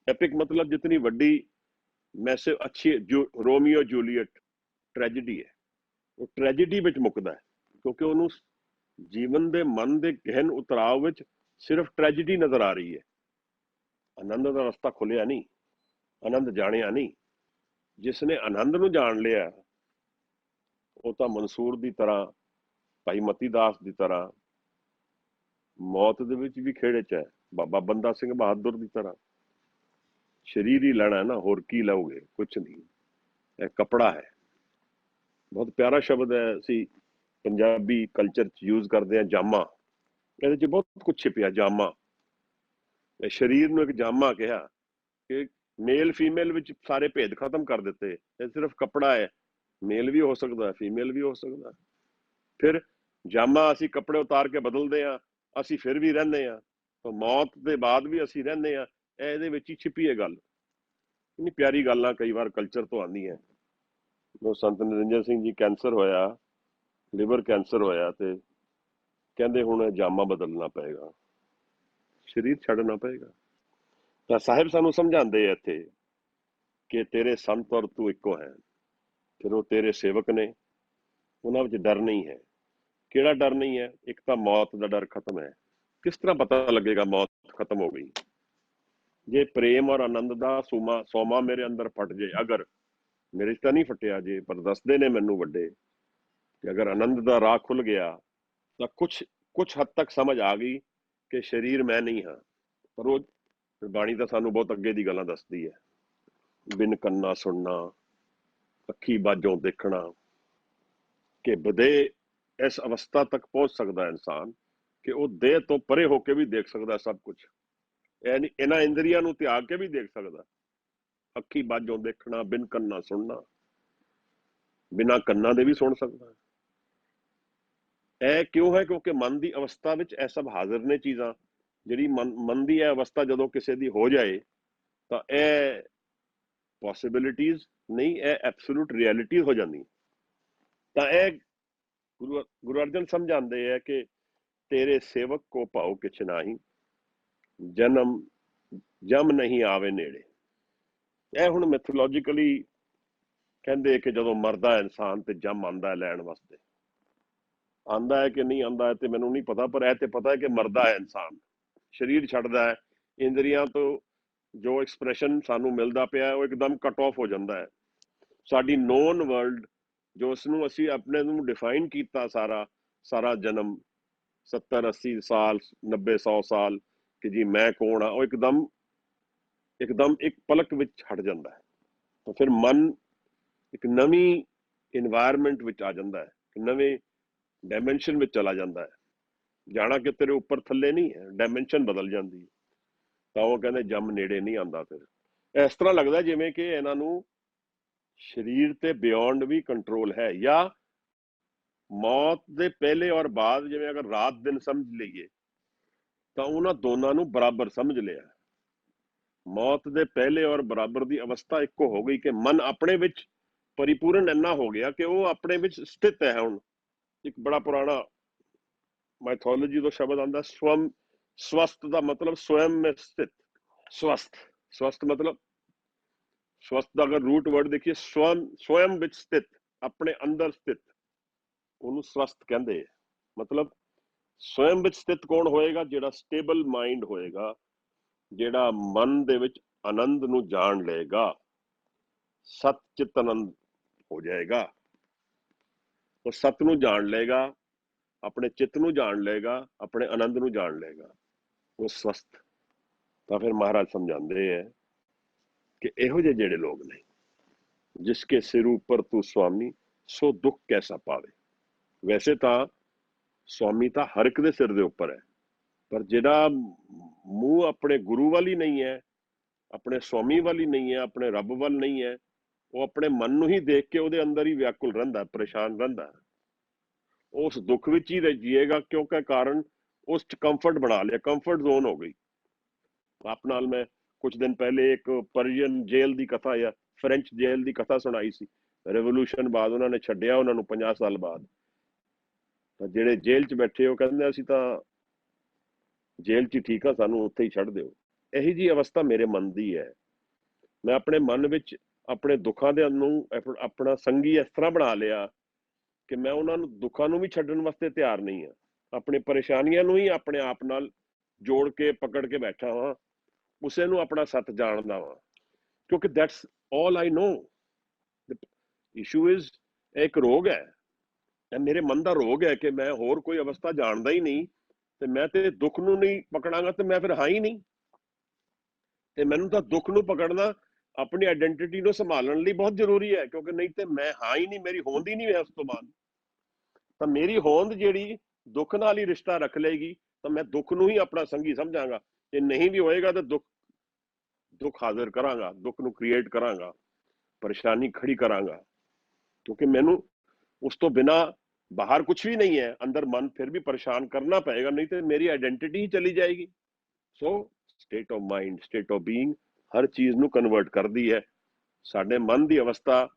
ਐਪਿਕ ਮਤਲਬ ਜਿਤਨੀ ਵੱਡੀ ਮੈਸਿਵ ਅੱਛੀ ਜੋ ਰੋਮੀਓ ਜੂਲੀਅਟ ਟ੍ਰੈਜੇਡੀ ਹੈ, ਉਹ ਟ੍ਰੈਜੇਡੀ ਵਿੱਚ ਮੁੱਕਦਾ ਹੈ, ਕਿਉਂਕਿ ਉਹਨੂੰ ਜੀਵਨ ਦੇ ਮਨ ਦੇ ਗਹਿਨ ਉਤਰਾਅ ਵਿੱਚ ਸਿਰਫ ਟ੍ਰੈਜੇਡੀ ਨਜ਼ਰ ਆ ਰਹੀ ਹੈ। ਆਨੰਦ ਦਾ ਰਸਤਾ ਖੁੱਲਿਆ ਨਹੀਂ, ਆਨੰਦ ਜਾਣਿਆ ਨਹੀਂ। ਜਿਸ ਨੇ ਆਨੰਦ ਨੂੰ ਜਾਣ ਲਿਆ ਉਹ ਤਾਂ ਮਨਸੂਰ ਦੀ ਤਰ੍ਹਾਂ, ਭਾਈ ਮਤੀ ਦਾਸ ਦੀ ਤਰ੍ਹਾਂ ਮੌਤ ਦੇ ਵਿੱਚ ਵੀ ਖੇੜੇ 'ਚ ਹੈ, ਬਾਬਾ ਬੰਦਾ ਸਿੰਘ ਬਹਾਦਰ ਦੀ ਤਰ੍ਹਾਂ। ਸਰੀਰ ਹੀ ਲੈਣਾ ਨਾ, ਹੋਰ ਕੀ ਲਓਗੇ, ਕੁਛ ਨਹੀਂ। ਇਹ ਕਪੜਾ ਹੈ। ਬਹੁਤ ਪਿਆਰਾ ਸ਼ਬਦ ਹੈ, ਅਸੀਂ ਪੰਜਾਬੀ ਕਲਚਰ 'ਚ ਯੂਜ਼ ਕਰਦੇ ਹਾਂ, ਜਾਮਾ। ਇਹਦੇ 'ਚ ਬਹੁਤ ਕੁਛ ਛਿਪਿਆ, ਜਾਮਾ। ਇਹ ਸਰੀਰ ਨੂੰ ਇੱਕ ਜਾਮਾ ਕਿਹਾ ਕਿ ਮੇਲ ਫੀਮੇਲ ਵਿੱਚ ਸਾਰੇ ਭੇਦ ਖਤਮ ਕਰ ਦਿੱਤੇ। ਇਹ ਸਿਰਫ ਕਪੜਾ ਹੈ, ਮੇਲ ਵੀ ਹੋ ਸਕਦਾ, ਫੀਮੇਲ ਵੀ ਹੋ ਸਕਦਾ। ਫਿਰ ਜਾਮਾ ਅਸੀਂ ਕੱਪੜੇ ਉਤਾਰ ਕੇ ਬਦਲਦੇ ਹਾਂ, ਅਸੀਂ ਫਿਰ ਵੀ ਰਹਿੰਦੇ ਹਾਂ, ਮੌਤ ਦੇ ਬਾਅਦ ਵੀ ਅਸੀਂ ਰਹਿੰਦੇ ਹਾਂ। ਇਹਦੇ ਵਿੱਚ ਹੀ ਛਿਪੀ ਹੈ ਗੱਲ। ਇੰਨੀ ਪਿਆਰੀ ਗੱਲਾਂ ਕਈ ਵਾਰ ਕਲਚਰ ਤੋਂ ਆਉਂਦੀਆਂ। ਸੰਤ ਨਿਰੰਜਨ ਸਿੰਘ ਜੀ ਕੈਂਸਰ ਹੋਇਆ, ਲਿਵਰ ਕੈਂਸਰ ਹੋਇਆ, ਤੇ ਕਹਿੰਦੇ ਹੁਣ ਜਾਮਾ ਬਦਲਣਾ ਪਏਗਾ, ਸਰੀਰ ਛੱਡਣਾ ਪਏਗਾ। ਤਾਂ ਸਾਹਿਬ ਸਾਨੂੰ ਸਮਝਾਉਂਦੇ ਆ ਇੱਥੇ ਕਿ ਤੇਰੇ ਸੰਤ ਔਰ ਤੂੰ ਇੱਕੋ ਹੈ। ਫਿਰ ਉਹ ਤੇਰੇ ਸੇਵਕ ਨੇ, ਉਹਨਾਂ ਵਿੱਚ ਡਰ ਨਹੀਂ ਹੈ। ਕਿਹੜਾ ਡਰ ਨਹੀਂ ਹੈ? ਇੱਕ ਤਾਂ ਮੌਤ ਦਾ ਡਰ ਖਤਮ ਹੈ। ਕਿਸ ਤਰ੍ਹਾਂ ਪਤਾ ਲੱਗੇਗਾ ਮੌਤ ਖਤਮ ਹੋ ਗਈ? ਜੇ ਪ੍ਰੇਮ ਔਰ ਆਨੰਦ ਦਾ ਸੋਮਾ ਮੇਰੇ ਅੰਦਰ ਫਟ ਜੇ, ਅਗਰ ਮੇਰੇ 'ਚ ਤਾਂ ਨਹੀਂ ਫਟਿਆ ਜੇ, ਪਰ ਦੱਸਦੇ ਨੇ ਮੈਨੂੰ ਵੱਡੇ ਕਿ ਅਗਰ ਆਨੰਦ ਦਾ ਰਾਹ ਖੁੱਲ ਗਿਆ ਤਾਂ ਕੁਛ ਹੱਦ ਤੱਕ ਸਮਝ ਆ ਗਈ ਕਿ ਸਰੀਰ ਮੈਂ ਨਹੀਂ ਹਾਂ। ਪਰ ਉਹ ਬਾਣੀ ਤਾਂ ਸਾਨੂੰ ਬਹੁਤ ਅੱਗੇ ਦੀ ਗੱਲਾਂ ਦੱਸਦੀ ਹੈ। ਬਿਨ ਕੰਨਾ ਸੁਣਨਾ, ਅੱਖੀ ਬਾਝੋਂ ਦੇਖਣਾ, ਕਿ ਬਦੇ ਇਸ ਅਵਸਥਾ ਤੱਕ ਪਹੁੰਚ ਸਕਦਾ ਇਨਸਾਨ ਕਿ ਉਹ ਦੇਹ ਤੋਂ ਪਰੇ ਹੋ ਕੇ ਵੀ ਦੇਖ ਸਕਦਾ ਸਭ ਕੁਝ। ਇਹਨਾਂ ਇੰਦਰੀਆਂ ਨੂੰ ਤਿਆਗ ਕੇ ਵੀ ਦੇਖ ਸਕਦਾ। ਅੱਖੀ ਬਾਝੋਂ ਦੇਖਣਾ, ਬਿਨ ਕੰਨਾ ਸੁਣਨਾ, ਬਿਨਾਂ ਕੰਨਾਂ ਦੇ ਵੀ ਸੁਣ ਸਕਦਾ। ਇਹ ਕਿਉਂ ਹੈ? ਕਿਉਂਕਿ ਮਨ ਦੀ ਅਵਸਥਾ ਵਿੱਚ ਇਹ ਸਭ ਹਾਜ਼ਰ ਨੇ ਚੀਜ਼ਾਂ। ਜਿਹੜੀ ਮਨ ਦੀ ਇਹ ਅਵਸਥਾ ਜਦੋਂ ਕਿਸੇ ਦੀ ਹੋ ਜਾਏ ਤਾਂ ਇਹ ਪੋਸਿਬਿਲਿਟੀਜ਼ ਨਹੀਂ, ਇਹ ਐਬਸੋਲੂਟ ਰਿਐਲਿਟੀ ਹੋ ਜਾਂਦੀ। ਤਾਂ ਇਹ ਗੁਰੂ ਅਰਜਨ ਸਮਝਾਉਂਦੇ ਹੈ ਕਿ ਤੇਰੇ ਸੇਵਕ ਕੋ ਭਾਉ ਕਿਛ ਨਾਹੀ, ਜਨਮ ਜਮ ਨਹੀਂ ਆਵੇ ਨੇੜੇ। ਇਹ ਹੁਣ ਮੈਥੋਲੋਜੀਕਲੀ ਕਹਿੰਦੇ ਕਿ ਜਦੋਂ ਮਰਦਾ ਇਨਸਾਨ ਤੇ ਜਮ ਆਉਂਦਾ ਲੈਣ ਵਾਸਤੇ। ਆਉਂਦਾ ਹੈ ਕਿ ਨਹੀਂ ਆਉਂਦਾ ਤੇ ਮੈਨੂੰ ਨਹੀਂ ਪਤਾ, ਪਰ ਇਹ ਤੇ ਪਤਾ ਹੈ ਕਿ ਮਰਦਾ ਹੈ ਇਨਸਾਨ, ਸਰੀਰ ਛੱਡਦਾ ਹੈ। ਇੰਦਰੀਆਂ ਤੋਂ ਜੋ ਐਕਸਪ੍ਰੈਸ਼ਨ ਸਾਨੂੰ ਮਿਲਦਾ ਪਿਆ ਉਹ ਇੱਕਦਮ ਕੱਟ ਆਫ ਹੋ ਜਾਂਦਾ ਹੈ। ਸਾਡੀ ਨੋਨ ਵਰਲਡ ਜੋ ਉਸਨੂੰ ਅਸੀਂ ਆਪਣੇ ਨੂੰ ਡਿਫਾਈਨ ਕੀਤਾ ਸਾਰਾ ਜਨਮ 70 80 ਸਾਲ 90 100 ਸਾਲ ਕਿ ਜੀ ਮੈਂ ਕੌਣ ਆ, ਉਹ ਇੱਕਦਮ ਇੱਕ ਪਲਕ ਵਿੱਚ ਹਟ ਜਾਂਦਾ ਹੈ। ਤਾਂ ਫਿਰ ਮਨ ਇੱਕ ਨਵੀਂ ਇਨਵਾਇਰਮੈਂਟ ਵਿੱਚ ਆ ਜਾਂਦਾ ਹੈ, ਨਵੇਂ ਡਾਇਮੈਂਸ਼ਨ ਵਿੱਚ ਚਲਾ ਜਾਂਦਾ ਹੈ। ਜਾਣਾ ਕਿ ਤੇਰੇ ਉੱਪਰ ਥੱਲੇ ਨਹੀਂ ਹੈ, ਡਾਇਮੈਂਸ਼ਨ ਬਦਲ ਜਾਂਦੀ ਹੈ। ਤਾਂ ਉਹ ਕਹਿੰਦੇ ਜੰਮ ਨੇੜੇ ਨਹੀਂ ਆਉਂਦਾ। ਫਿਰ ਇਸ ਤਰ੍ਹਾਂ ਲੱਗਦਾ ਜਿਵੇਂ ਕਿ ਇਹਨਾਂ ਨੂੰ ਸਰੀਰ ਤੇ ਬਿਯੋਂਡ ਵੀ ਕੰਟਰੋਲ ਹੈ, ਜਾਂ ਮੌਤ ਦੇ ਪਹਿਲੇ ਔਰ ਬਾਅਦ ਜਿਵੇਂ ਅਗਰ ਰਾਤ ਦਿਨ ਸਮਝ ਲਈਏ ਤਾਂ ਉਹਨਾਂ ਦੋਨਾਂ ਨੂੰ ਬਰਾਬਰ ਸਮਝ ਲਿਆ। ਮੌਤ ਦੇ ਪਹਿਲੇ ਔਰ ਬਰਾਬਰ ਦੀ ਅਵਸਥਾ ਇੱਕੋ ਹੋ ਗਈ ਕਿ ਮਨ ਆਪਣੇ ਵਿੱਚ ਪਰਿਪੂਰਨ ਇੰਨਾ ਹੋ ਗਿਆ ਕਿ ਉਹ ਆਪਣੇ ਵਿੱਚ ਸਥਿਤ ਹੈ। ਹੁਣ ਇੱਕ ਬੜਾ ਪੁਰਾਣਾ ਮਾਈਥੋਲੋਜੀ ਦਾ ਸ਼ਬਦ ਆਉਂਦਾ ਸਵਮ, ਸਵਸਥ ਦਾ ਮਤਲਬ ਸਵयं में स्थित। स्वस्थ मतलब स्वस्थ ਦਾ ਅਗਰ ਰੂਟ ਵਰਡ ਦੇਖੀਏ, स्वयं ਵਿੱਚ ਸਥਿਤ, ਆਪਣੇ ਅੰਦਰ ਸਥਿਤ, ਉਹਨੂੰ ਸਵਸਥ ਕਹਿੰਦੇ ਆ। ਮਤਲਬ स्वयं ਵਿੱਚ ਸਥਿਤ ਕੌਣ ਹੋਏਗਾ? ਜਿਹੜਾ ਸਟੇਬਲ ਮਾਈਂਡ ਹੋਏਗਾ, ਜਿਹੜਾ ਮਨ ਦੇ ਵਿੱਚ ਆਨੰਦ ਨੂੰ ਜਾਣ ਲਏਗਾ, ਸਤ ਚਿਤ ਆਨੰਦ ਹੋ ਜਾਏਗਾ। ਉਹ ਸਤ ਨੂੰ ਜਾਣ ਲਏਗਾ, ਆਪਣੇ ਚਿੱਤ ਨੂੰ ਜਾਣ ਲਏਗਾ, ਆਪਣੇ ਆਨੰਦ ਨੂੰ ਜਾਣ ਲਏਗਾ, ਉਹ ਸਵਸਥ। ਤਾਂ ਫਿਰ ਮਹਾਰਾਜ ਸਮਝਾਉਂਦੇ ਹੈ ਕਿ ਇਹੋ ਜਿਹੇ ਜਿਹੜੇ ਲੋਕ ਨੇ, ਜਿਸਕੇ ਸਿਰ ਉੱਪਰ ਤੂੰ ਸੁਆਮੀ ਸੋ ਦੁੱਖ ਕੈਸਾ ਪਾਵੇ। ਵੈਸੇ ਤਾਂ ਸੁਆਮੀ ਤਾਂ ਹਰ ਇੱਕ ਦੇ ਸਿਰ ਦੇ ਉੱਪਰ ਹੈ, ਪਰ ਜਿਹੜਾ ਮੂੰਹ ਆਪਣੇ ਗੁਰੂ ਵੱਲ ਹੀ ਨਹੀਂ ਹੈ, ਆਪਣੇ ਸੁਆਮੀ ਵੱਲ ਹੀ ਨਹੀਂ ਹੈ, ਆਪਣੇ ਰੱਬ ਵੱਲ ਨਹੀਂ ਹੈ, ਉਹ ਆਪਣੇ ਮਨ ਨੂੰ ਹੀ ਦੇਖ ਕੇ ਉਹਦੇ ਅੰਦਰ ਹੀ ਵਿਆਕੁਲ ਰਹਿੰਦਾ, ਪਰੇਸ਼ਾਨ ਰਹਿੰਦਾ, ਉਸ ਦੁੱਖ ਵਿੱਚ ਹੀ ਜੀਏਗਾ। ਕਿਉਂਕਿ ਕਾਰਨ ਉਸ ਚ ਕੰਫਰਟ ਬਣਾ ਲਿਆ, ਕੰਫਰਟ ਜ਼ੋਨ ਹੋ ਗਈ। ਆਪ ਨਾਲ ਮੈਂ ਕੁਝ ਦਿਨ ਪਹਿਲੇ ਇੱਕ ਪਰਸ਼ੀਅਨ ਜੇਲ੍ਹ ਦੀ ਕਥਾ ਜਾਂ ਫ੍ਰੈਂਚ ਜੇਲ੍ਹ ਦੀ ਕਥਾ ਸੁਣਾਈ ਸੀ। ਰੈਵੋਲੂਸ਼ਨ ਬਾਅਦ ਉਹਨਾਂ ਨੇ ਛੱਡਿਆ ਉਹਨਾਂ ਨੂੰ 50 ਸਾਲ ਬਾਅਦ। ਜਿਹੜੇ ਜੇਲ੍ਹ 'ਚ ਬੈਠੇ ਉਹ ਕਹਿੰਦੇ ਅਸੀਂ ਤਾਂ ਜੇਲ੍ਹ 'ਚ ਠੀਕ ਆ, ਸਾਨੂੰ ਉੱਥੇ ਹੀ ਛੱਡ ਦਿਓ। ਇਹੀ ਜੀ ਅਵਸਥਾ ਮੇਰੇ ਮਨ ਦੀ ਹੈ। ਮੈਂ ਆਪਣੇ ਮਨ ਵਿੱਚ ਆਪਣੇ ਦੁੱਖਾਂ ਦੇ ਨੂੰ ਆਪਣਾ ਸੰਗੀ ਇਸ ਤਰ੍ਹਾਂ ਬਣਾ ਲਿਆ ਕਿ ਮੈਂ ਉਹਨਾਂ ਨੂੰ ਦੁੱਖਾਂ ਨੂੰ ਵੀ ਛੱਡਣ ਵਾਸਤੇ ਤਿਆਰ ਨਹੀਂ ਹਾਂ। ਆਪਣੀ ਪਰੇਸ਼ਾਨੀਆਂ ਨੂੰ ਹੀ ਆਪਣੇ ਆਪ ਨਾਲ ਜੋੜ ਕੇ ਪਕੜ ਕੇ ਬੈਠਾ ਹਾਂ, ਉਸੇ ਨੂੰ ਆਪਣਾ ਸੱਤ ਜਾਣਦਾ ਵਾਂ, ਕਿਉਂਕਿ that's all I know. Issue is ਇੱਕ ਰੋਗ ਹੈ, ਇਹ ਮੇਰੇ ਮਨ ਦਾ ਰੋਗ ਹੈ ਕਿ ਮੈਂ ਹੋਰ ਕੋਈ ਅਵਸਥਾ ਜਾਣਦਾ ਹੀ ਨਹੀਂ, ਤੇ ਮੈਂ ਤੇ ਦੁੱਖ ਨੂੰ ਨਹੀਂ ਪਕੜਾਂਗਾ ਤੇ ਮੈਂ ਫਿਰ ਹਾਂ ਹੀ ਨਹੀਂ। ਤੇ ਮੈਨੂੰ ਤਾਂ ਦੁੱਖ ਨੂੰ ਪਕੜਨਾ ਆਪਣੀ ਆਇਡੈਂਟੀਟੀ ਨੂੰ ਸੰਭਾਲਣ ਲਈ ਬਹੁਤ ਜ਼ਰੂਰੀ ਹੈ, ਕਿਉਂਕਿ ਨਹੀਂ ਤੇ ਮੈਂ ਹਾਂ ਹੀ ਨਹੀਂ, ਮੇਰੀ ਹੋਂਦ ਹੀ ਨਹੀਂ ਹੈ ਉਸ ਤੋਂ ਬਾਅਦ। ਤਾਂ ਮੇਰੀ ਹੋਂਦ ਜਿਹੜੀ ਦੁੱਖ ਨਾਲ ਹੀ ਰਿਸ਼ਤਾ ਰੱਖ ਲਏਗੀ, ਤਾਂ ਮੈਂ ਦੁੱਖ ਨੂੰ ਹੀ ਆਪਣਾ ਸੰਗੀ ਸਮਝਾਂਗਾ। ਜੇ ਨਹੀਂ ਵੀ ਹੋਏਗਾ ਤਾਂ ਦੁੱਖ ਹਾਜ਼ਰ ਕਰਾਂਗਾ, ਦੁੱਖ ਨੂੰ ਕ੍ਰੀਏਟ ਕਰਾਂਗਾ, ਪਰੇਸ਼ਾਨੀ ਖੜੀ ਕਰਾਂਗਾ, ਕਿਉਂਕਿ ਮੈਨੂੰ ਉਸ ਤੋਂ ਬਿਨਾ ਬਾਹਰ ਕੁਝ ਵੀ ਨਹੀਂ ਹੈ, ਅੰਦਰ ਮਨ ਫਿਰ ਵੀ ਪਰੇਸ਼ਾਨ ਕਰਨਾ ਪਏਗਾ, ਨਹੀਂ ਤੇ ਮੇਰੀ ਆਇਡੈਂਟੀਟੀ ਹੀ ਚਲੀ ਜਾਏਗੀ। So state of mind, state of being ਹਰ ਚੀਜ਼ ਨੂੰ ਕਨਵਰਟ ਕਰਦੀ ਹੈ। ਸਾਡੇ ਮਨ ਦੀ ਅਵਸਥਾ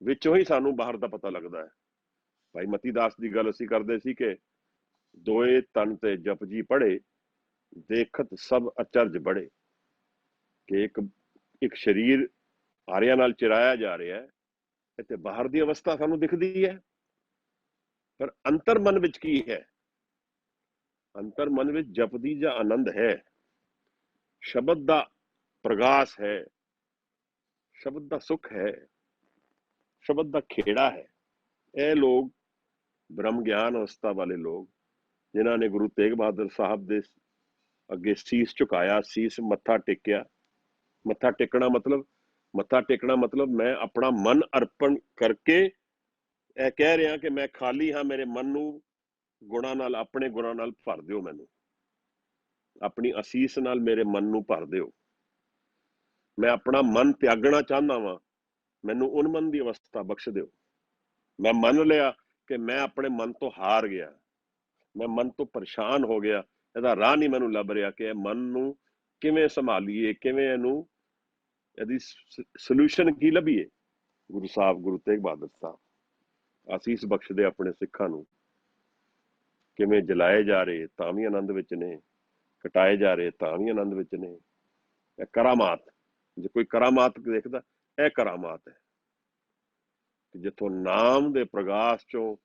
ਵਿੱਚੋਂ ਹੀ ਸਾਨੂੰ ਬਾਹਰ ਦਾ ਪਤਾ ਲੱਗਦਾ ਹੈ। ਭਾਈ ਮਤੀ ਦਾਸ ਦੀ ਗੱਲ ਅਸੀਂ ਕਰਦੇ ਸੀ ਕਿ ਦੋਏ ਤਨ ਤੇ ਜਪਜੀ ਪੜ੍ਹੇ, ਦੇਖਤ ਸਭ ਅਚਰਜ ਬੜੇ। ਕਿ ਇੱਕ ਸਰੀਰ ਆਰਿਆਂ ਨਾਲ ਚਿਰਾਇਆ ਜਾ ਰਿਹਾ ਹੈ ਤੇ ਬਾਹਰ ਦੀ ਅਵਸਥਾ ਸਾਨੂੰ ਦਿਖਦੀ ਹੈ, ਪਰ ਅੰਤਰ ਮਨ ਵਿੱਚ ਕੀ ਹੈ? ਅੰਤਰ ਮਨ ਵਿੱਚ ਜਪਦੀ ਜਾਂ ਆਨੰਦ ਹੈ, ਸ਼ਬਦ ਦਾ ਪ੍ਰਗਾਸ ਹੈ, ਸ਼ਬਦ ਦਾ ਸੁੱਖ ਹੈ, ਸ਼ਬਦ ਦਾ ਖੇੜਾ ਹੈ। ਇਹ ਲੋਕ ਬ੍ਰਹਮ ਗਿਆਨ ਅਵਸਥਾ ਵਾਲੇ ਲੋਕ, ਜਿਨ੍ਹਾਂ ਨੇ ਗੁਰੂ ਤੇਗ ਬਹਾਦਰ ਸਾਹਿਬ ਦੇ ਅੱਗੇ ਸੀਸ ਝੁਕਾਇਆ, ਸੀਸ ਮੱਥਾ ਟੇਕਿਆ। ਮੱਥਾ ਟੇਕਣਾ ਮਤਲਬ ਮੈਂ ਆਪਣਾ ਮਨ ਅਰਪਣ ਕਰਕੇ ਇਹ ਕਹਿ ਰਿਹਾ ਕਿ ਮੈਂ ਖਾਲੀ ਹਾਂ, ਮੇਰੇ ਮਨ ਨੂੰ ਗੁਣਾਂ ਨਾਲ, ਆਪਣੇ ਗੁਣਾਂ ਨਾਲ ਭਰ ਦਿਓ, ਮੈਨੂੰ ਆਪਣੀ ਅਸੀਸ ਨਾਲ ਮੇਰੇ ਮਨ ਨੂੰ ਭਰ ਦਿਓ। ਮੈਂ ਆਪਣਾ ਮਨ ਤਿਆਗਣਾ ਚਾਹੁੰਦਾ ਵਾਂ, ਮੈਨੂੰ ਉਨਮਨ ਦੀ ਅਵਸਥਾ ਬਖਸ਼ ਦਿਓ। ਮੈਂ ਮੰਨ ਲਿਆ ਕਿ ਮੈਂ ਆਪਣੇ ਮਨ ਤੋਂ ਹਾਰ ਗਿਆ, ਮੈਂ ਮਨ ਤੋਂ ਪਰੇਸ਼ਾਨ ਹੋ ਗਿਆ, ਇਹਦਾ ਰਾਹ ਨਹੀਂ ਮੈਨੂੰ ਲੱਭ ਰਿਹਾ ਕਿ ਇਹ ਮਨ ਨੂੰ ਕਿਵੇਂ ਸੰਭਾਲੀਏ, ਕਿਵੇਂ ਇਹਦੀ ਸੋਲੂਸ਼ਨ ਕੀ ਲੱਭੀਏ। ਗੁਰੂ ਸਾਹਿਬ, ਗੁਰੂ ਤੇਗ ਬਹਾਦਰ ਸਾਹਿਬ ਆਸੀਸ ਬਖਸ਼ਦੇ ਆਪਣੇ ਸਿੱਖਾਂ ਨੂੰ, ਕਿਵੇਂ ਜਲਾਏ ਜਾ ਰਹੇ ਤਾਂ ਵੀ ਆਨੰਦ ਵਿੱਚ ਨੇ, ਕਟਾਏ ਜਾ ਰਹੇ ਤਾਂ ਵੀ ਆਨੰਦ ਵਿੱਚ ਨੇ। ਇਹ ਕਰਾਮਾਤ, ਜੇ ਕੋਈ ਕਰਾਮਾਤ ਦੇਖਦਾ, ਇਹ ਕਰਾਮਾਤ ਹੈ ਕਿ ਜਿੱਥੋਂ ਨਾਮ ਦੇ ਪ੍ਰਗਾਸ ਚੋਂ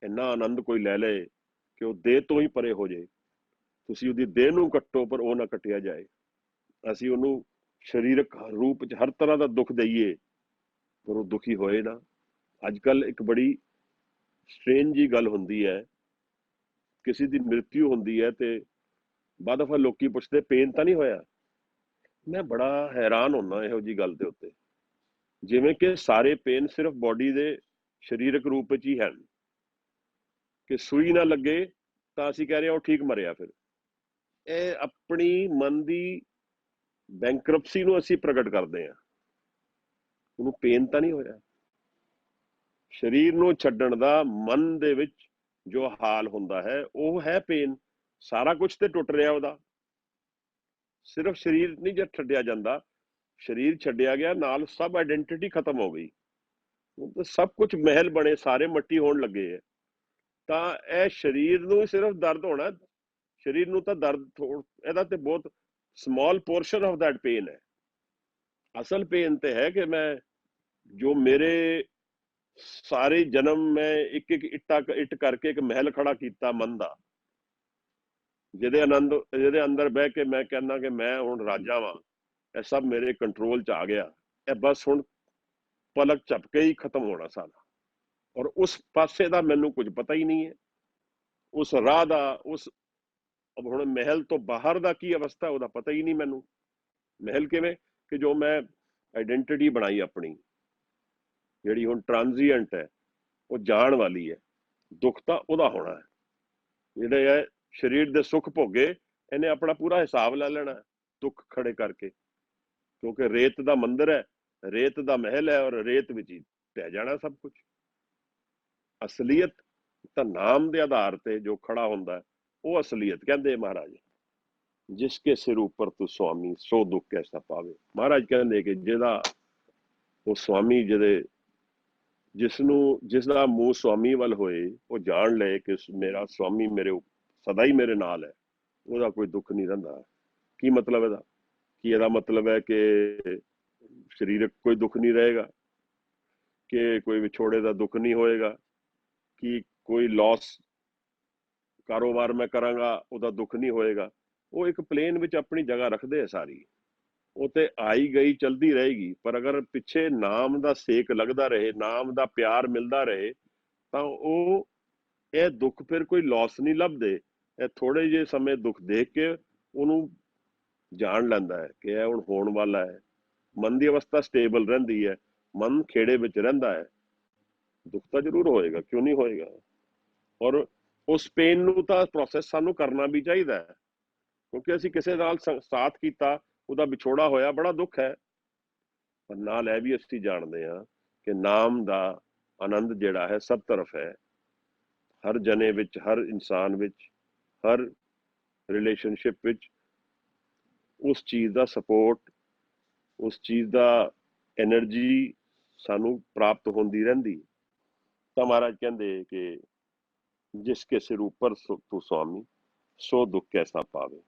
ਇੰਨਾ ਆਨੰਦ ਕੋਈ ਲੈ ਲਏ ਕਿ ਉਹ ਦੇਹ ਤੋਂ ਹੀ ਪਰੇ ਹੋ ਜਾਏ। ਤੁਸੀਂ ਉਹਦੀ ਦੇਹ ਨੂੰ ਕੱਟੋ ਪਰ ਉਹ ਨਾ ਕੱਟਿਆ ਜਾਏ। ਅਸੀਂ ਉਹਨੂੰ ਸਰੀਰਕ ਰੂਪ 'ਚ ਹਰ ਤਰ੍ਹਾਂ ਦਾ ਦੁੱਖ ਦਈਏ ਪਰ ਉਹ ਦੁਖੀ ਹੋਏ ਨਾ। ਅੱਜ ਕੱਲ ਇੱਕ ਬੜੀ ਸਟ੍ਰੇਂਜ ਜੀ ਗੱਲ ਹੁੰਦੀ ਹੈ, ਕਿਸੇ ਦੀ ਮ੍ਰਿਤਿੂ ਹੁੰਦੀ ਹੈ ਤੇ ਬਾਅਦ ਦਫਾ ਲੋਕੀ ਪੁੱਛਦੇ ਪੇਨ ਤਾਂ ਨਹੀਂ ਹੋਇਆ। ਮੈਂ ਬੜਾ ਹੈਰਾਨ ਹੁੰਦਾ ਇਹੋ ਜੀ ਗੱਲ ਦੇ ਉੱਤੇ, ਜਿਵੇਂ ਕਿ ਸਾਰੇ ਪੇਨ ਸਿਰਫ ਬੋਡੀ ਦੇ ਸਰੀਰਕ ਰੂਪ ਵਿੱਚ ਹੀ ਹਨ, ਕਿ ਸੂਈ ਨਾ ਲੱਗੇ ਤਾਂ ਅਸੀਂ ਕਹਿ ਰਹੇ ਹਾਂ ਉਹ ਠੀਕ ਮਰਿਆ। ਫਿਰ ਇਹ ਆਪਣੀ ਮਨ ਦੀ ਬੈਂਕਰਪਸੀ ਨੂੰ ਅਸੀਂ ਪ੍ਰਗਟ ਕਰਦੇ ਹਾਂ। ਉਹਨੂੰ ਪੇਨ ਤਾਂ ਨਹੀਂ ਹੋਇਆ। ਸਰੀਰ ਨੂੰ ਛੱਡਣ ਦਾ ਮਨ ਦੇ ਵਿੱਚ ਜੋ ਹਾਲ ਹੁੰਦਾ ਹੈ ਉਹ ਹੈ ਪੇਨ। ਸਾਰਾ ਕੁਝ ਤੇ ਟੁੱਟ ਰਿਹਾ ਉਹਦਾ, ਸਿਰਫ ਸਰੀਰ ਨਹੀਂ ਜਦ ਛੱਡਿਆ ਜਾਂਦਾ, ਸਰੀਰ ਛੱਡਿਆ ਗਿਆ ਨਾਲ ਸਭ ਆਇਡੈਂਟੀਟੀ ਖਤਮ ਹੋ ਗਈ, ਸਭ ਕੁਝ ਮਹਿਲ ਬਣੇ ਸਾਰੇ ਮੱਟੀ ਹੋਣ ਲੱਗੇ ਹੈ। ਤਾਂ ਇਹ ਸਰੀਰ ਨੂੰ ਸਿਰਫ ਦਰਦ ਹੋਣਾ, ਸਰੀਰ ਨੂੰ ਤਾਂ ਦਰਦ ਇਹਦਾ ਤੇ ਬਹੁਤ small portion of that pain ਹੈ। ਅਸਲ ਪੇਨ ਤੇ ਹੈ ਕਿ ਮੈਂ ਜੋ ਮੇਰੇ ਸਾਰੇ ਜਨਮ ਮੈਂ ਇੱਕ ਇੱਕ ਇੱਟ ਕਰਕੇ ਇੱਕ ਮਹਿਲ ਖੜਾ ਕੀਤਾ ਮਨ ਦਾ, ਜਿਹਦੇ ਅੰਦਰ ਬਹਿ ਕੇ ਮੈਂ ਕਹਿੰਦਾ ਕਿ ਮੈਂ ਹੁਣ ਰਾਜਾ ਵਾਂ, ਇਹ ਸਭ ਮੇਰੇ ਕੰਟਰੋਲ 'ਚ ਆ ਗਿਆ, ਇਹ ਬਸ ਹੁਣ ਪਲਕ ਝਪਕੇ ਹੀ ਖਤਮ ਹੋਣਾ ਸਾਰਾ। ਔਰ ਉਸ ਪਾਸੇ ਦਾ ਮੈਨੂੰ ਕੁਝ ਪਤਾ ਹੀ ਨਹੀਂ ਹੈ, ਉਸ ਰਾਹ ਦਾ, ਉਸ ਹੁਣ ਮਹਿਲ ਤੋਂ ਬਾਹਰ ਦਾ ਕੀ ਅਵਸਥਾ ਉਹਦਾ ਪਤਾ ਹੀ ਨਹੀਂ ਮੈਨੂੰ। ਮਹਿਲ ਕਿਵੇਂ ਕਿ ਜੋ ਮੈਂ ਆਇਡੈਂਟੀਟੀ ਬਣਾਈ ਆਪਣੀ, ਜਿਹੜੀ ਹੁਣ ਟ੍ਰਾਂਜ਼ੀਐਂਟ ਹੈ, ਉਹ ਜਾਣ ਵਾਲੀ ਹੈ। ਦੁੱਖ ਤਾਂ ਉਹਦਾ ਹੋਣਾ ਹੈ, ਜਿਹੜੇ ਹੈ ਸਰੀਰ ਦੇ ਸੁੱਖ ਭੋਗੇ ਇਹਨੇ ਆਪਣਾ ਪੂਰਾ ਹਿਸਾਬ ਲੈ ਲੈਣਾ ਦੁੱਖ ਖੜੇ ਕਰਕੇ, ਕਿਉਂਕਿ ਰੇਤ ਦਾ ਮੰਦਿਰ ਹੈ, ਰੇਤ ਦਾ ਮਹਿਲ ਹੈ, ਔਰ ਰੇਤ ਵਿੱਚ ਹੀ ਪੈ ਜਾਣਾ ਸਭ ਕੁਝ। ਅਸਲੀਅਤ ਤਾਂ ਨਾਮ ਦੇ ਆਧਾਰ ਤੇ ਜੋ ਖੜਾ ਹੁੰਦਾ ਉਹ ਅਸਲੀਅਤ। ਕਹਿੰਦੇ ਮਹਾਰਾਜ ਜਿਸਕੇ ਸਿਰ ਉੱਪਰ ਤੂੰ ਸੁਆਮੀ ਸੋ ਦੁੱਖ ਕੈਸਾ ਪਾਵੇ। ਮਹਾਰਾਜ ਕਹਿੰਦੇ ਕਿ ਜਿਹਦਾ ਉਹ ਸੁਆਮੀ, ਜਿਹਦੇ ਜਿਸ ਦਾ ਮੂੰਹ ਸੁਆਮੀ ਵੱਲ ਹੋਏ ਉਹ ਜਾਣ ਲਏ ਕਿ ਮੇਰਾ ਸੁਆਮੀ ਸਦਾ ਹੀ ਮੇਰੇ ਨਾਲ ਹੈ, ਉਹਦਾ ਕੋਈ ਦੁੱਖ ਨਹੀਂ ਰਹਿੰਦਾ। ਕੀ ਮਤਲਬ ਇਹਦਾ? ਕੀ ਇਹਦਾ ਮਤਲਬ ਹੈ ਕਿ ਸਰੀਰਕ ਕੋਈ ਦੁੱਖ ਨਹੀਂ ਰਹੇਗਾ, ਕਿ ਕੋਈ ਵਿਛੋੜੇ ਦਾ ਦੁੱਖ ਨਹੀਂ ਹੋਏਗਾ, ਕਿ ਕੋਈ ਲਾਸ ਕਾਰੋਬਾਰ ਮੈਂ ਕਰਾਂਗਾ ਉਹਦਾ ਦੁੱਖ ਨਹੀਂ ਹੋਏਗਾ। ਉਹ ਇੱਕ ਪਲੇਨ ਵਿੱਚ ਆਪਣੀ ਜਗ੍ਹਾ ਰੱਖਦੇ ਆ ਸਾਰੀ, ਉਹ ਤੇ ਆਈ ਗਈ ਚਲਦੀ ਰਹੇਗੀ। ਪਰ ਅਗਰ ਪਿੱਛੇ ਨਾਮ ਦਾ ਸੇਕ ਲੱਗਦਾ ਰਹੇ, ਨਾਮ ਦਾ ਪਿਆਰ ਮਿਲਦਾ ਰਹੇ, ਤਾਂ ਉਹ ਇਹ ਦੁੱਖ ਫਿਰ ਕੋਈ ਲਾਸ ਨਹੀਂ ਲੱਭਦੇ। ਇਹ ਥੋੜੇ ਜਿਹੇ ਸਮੇਂ ਦੁੱਖ ਦੇਖ ਕੇ ਉਹਨੂੰ ਜਾਣ ਲੈਂਦਾ ਹੈ ਕਿ ਇਹ ਹੁਣ ਹੋਣ ਵਾਲਾ ਹੈ। ਮਨ ਦੀ ਅਵਸਥਾ ਸਟੇਬਲ ਰਹਿੰਦੀ ਹੈ, ਮਨ ਖੇੜੇ ਵਿੱਚ ਰਹਿੰਦਾ ਹੈ। ਦੁੱਖ ਤਾਂ ਜ਼ਰੂਰ ਹੋਏਗਾ, ਕਿਉਂ ਨਹੀਂ ਹੋਏਗਾ। ਔਰ ਉਸ ਪੇਨ ਨੂੰ ਤਾਂ ਪ੍ਰੋਸੈਸ ਸਾਨੂੰ ਕਰਨਾ ਵੀ ਚਾਹੀਦਾ ਹੈ, ਕਿਉਂਕਿ ਅਸੀਂ ਕਿਸੇ ਨਾਲ ਸਾਥ ਕੀਤਾ, ਉਹਦਾ ਵਿਛੋੜਾ ਹੋਇਆ, ਬੜਾ ਦੁੱਖ ਹੈ। ਪਰ ਨਾਲ ਇਹ ਵੀ ਅਸੀਂ ਜਾਣਦੇ ਹਾਂ ਕਿ ਨਾਮ ਦਾ ਆਨੰਦ ਜਿਹੜਾ ਹੈ ਸਭ ਤਰਫ ਹੈ, ਹਰ ਜਨੇ ਵਿੱਚ, ਹਰ ਇਨਸਾਨ ਵਿੱਚ, ਹਰ ਰਿਲੇਸ਼ਨਸ਼ਿਪ ਵਿੱਚ। ਉਸ ਚੀਜ਼ ਦਾ ਸਪੋਰਟ, ਉਸ ਚੀਜ਼ ਦਾ ਐਨਰਜੀ ਸਾਨੂੰ ਪ੍ਰਾਪਤ ਹੁੰਦੀ ਰਹਿੰਦੀ। ਤਾਂ ਮਹਾਰਾਜ ਕਹਿੰਦੇ ਕਿ ਜਿਸ ਕੇ ਸਿਰ ਉੱਪਰ ਤੂੰ ਸੁਆਮੀ, ਸੋ ਦੁੱਖ ਕੈਸਾ ਪਾਵੇ।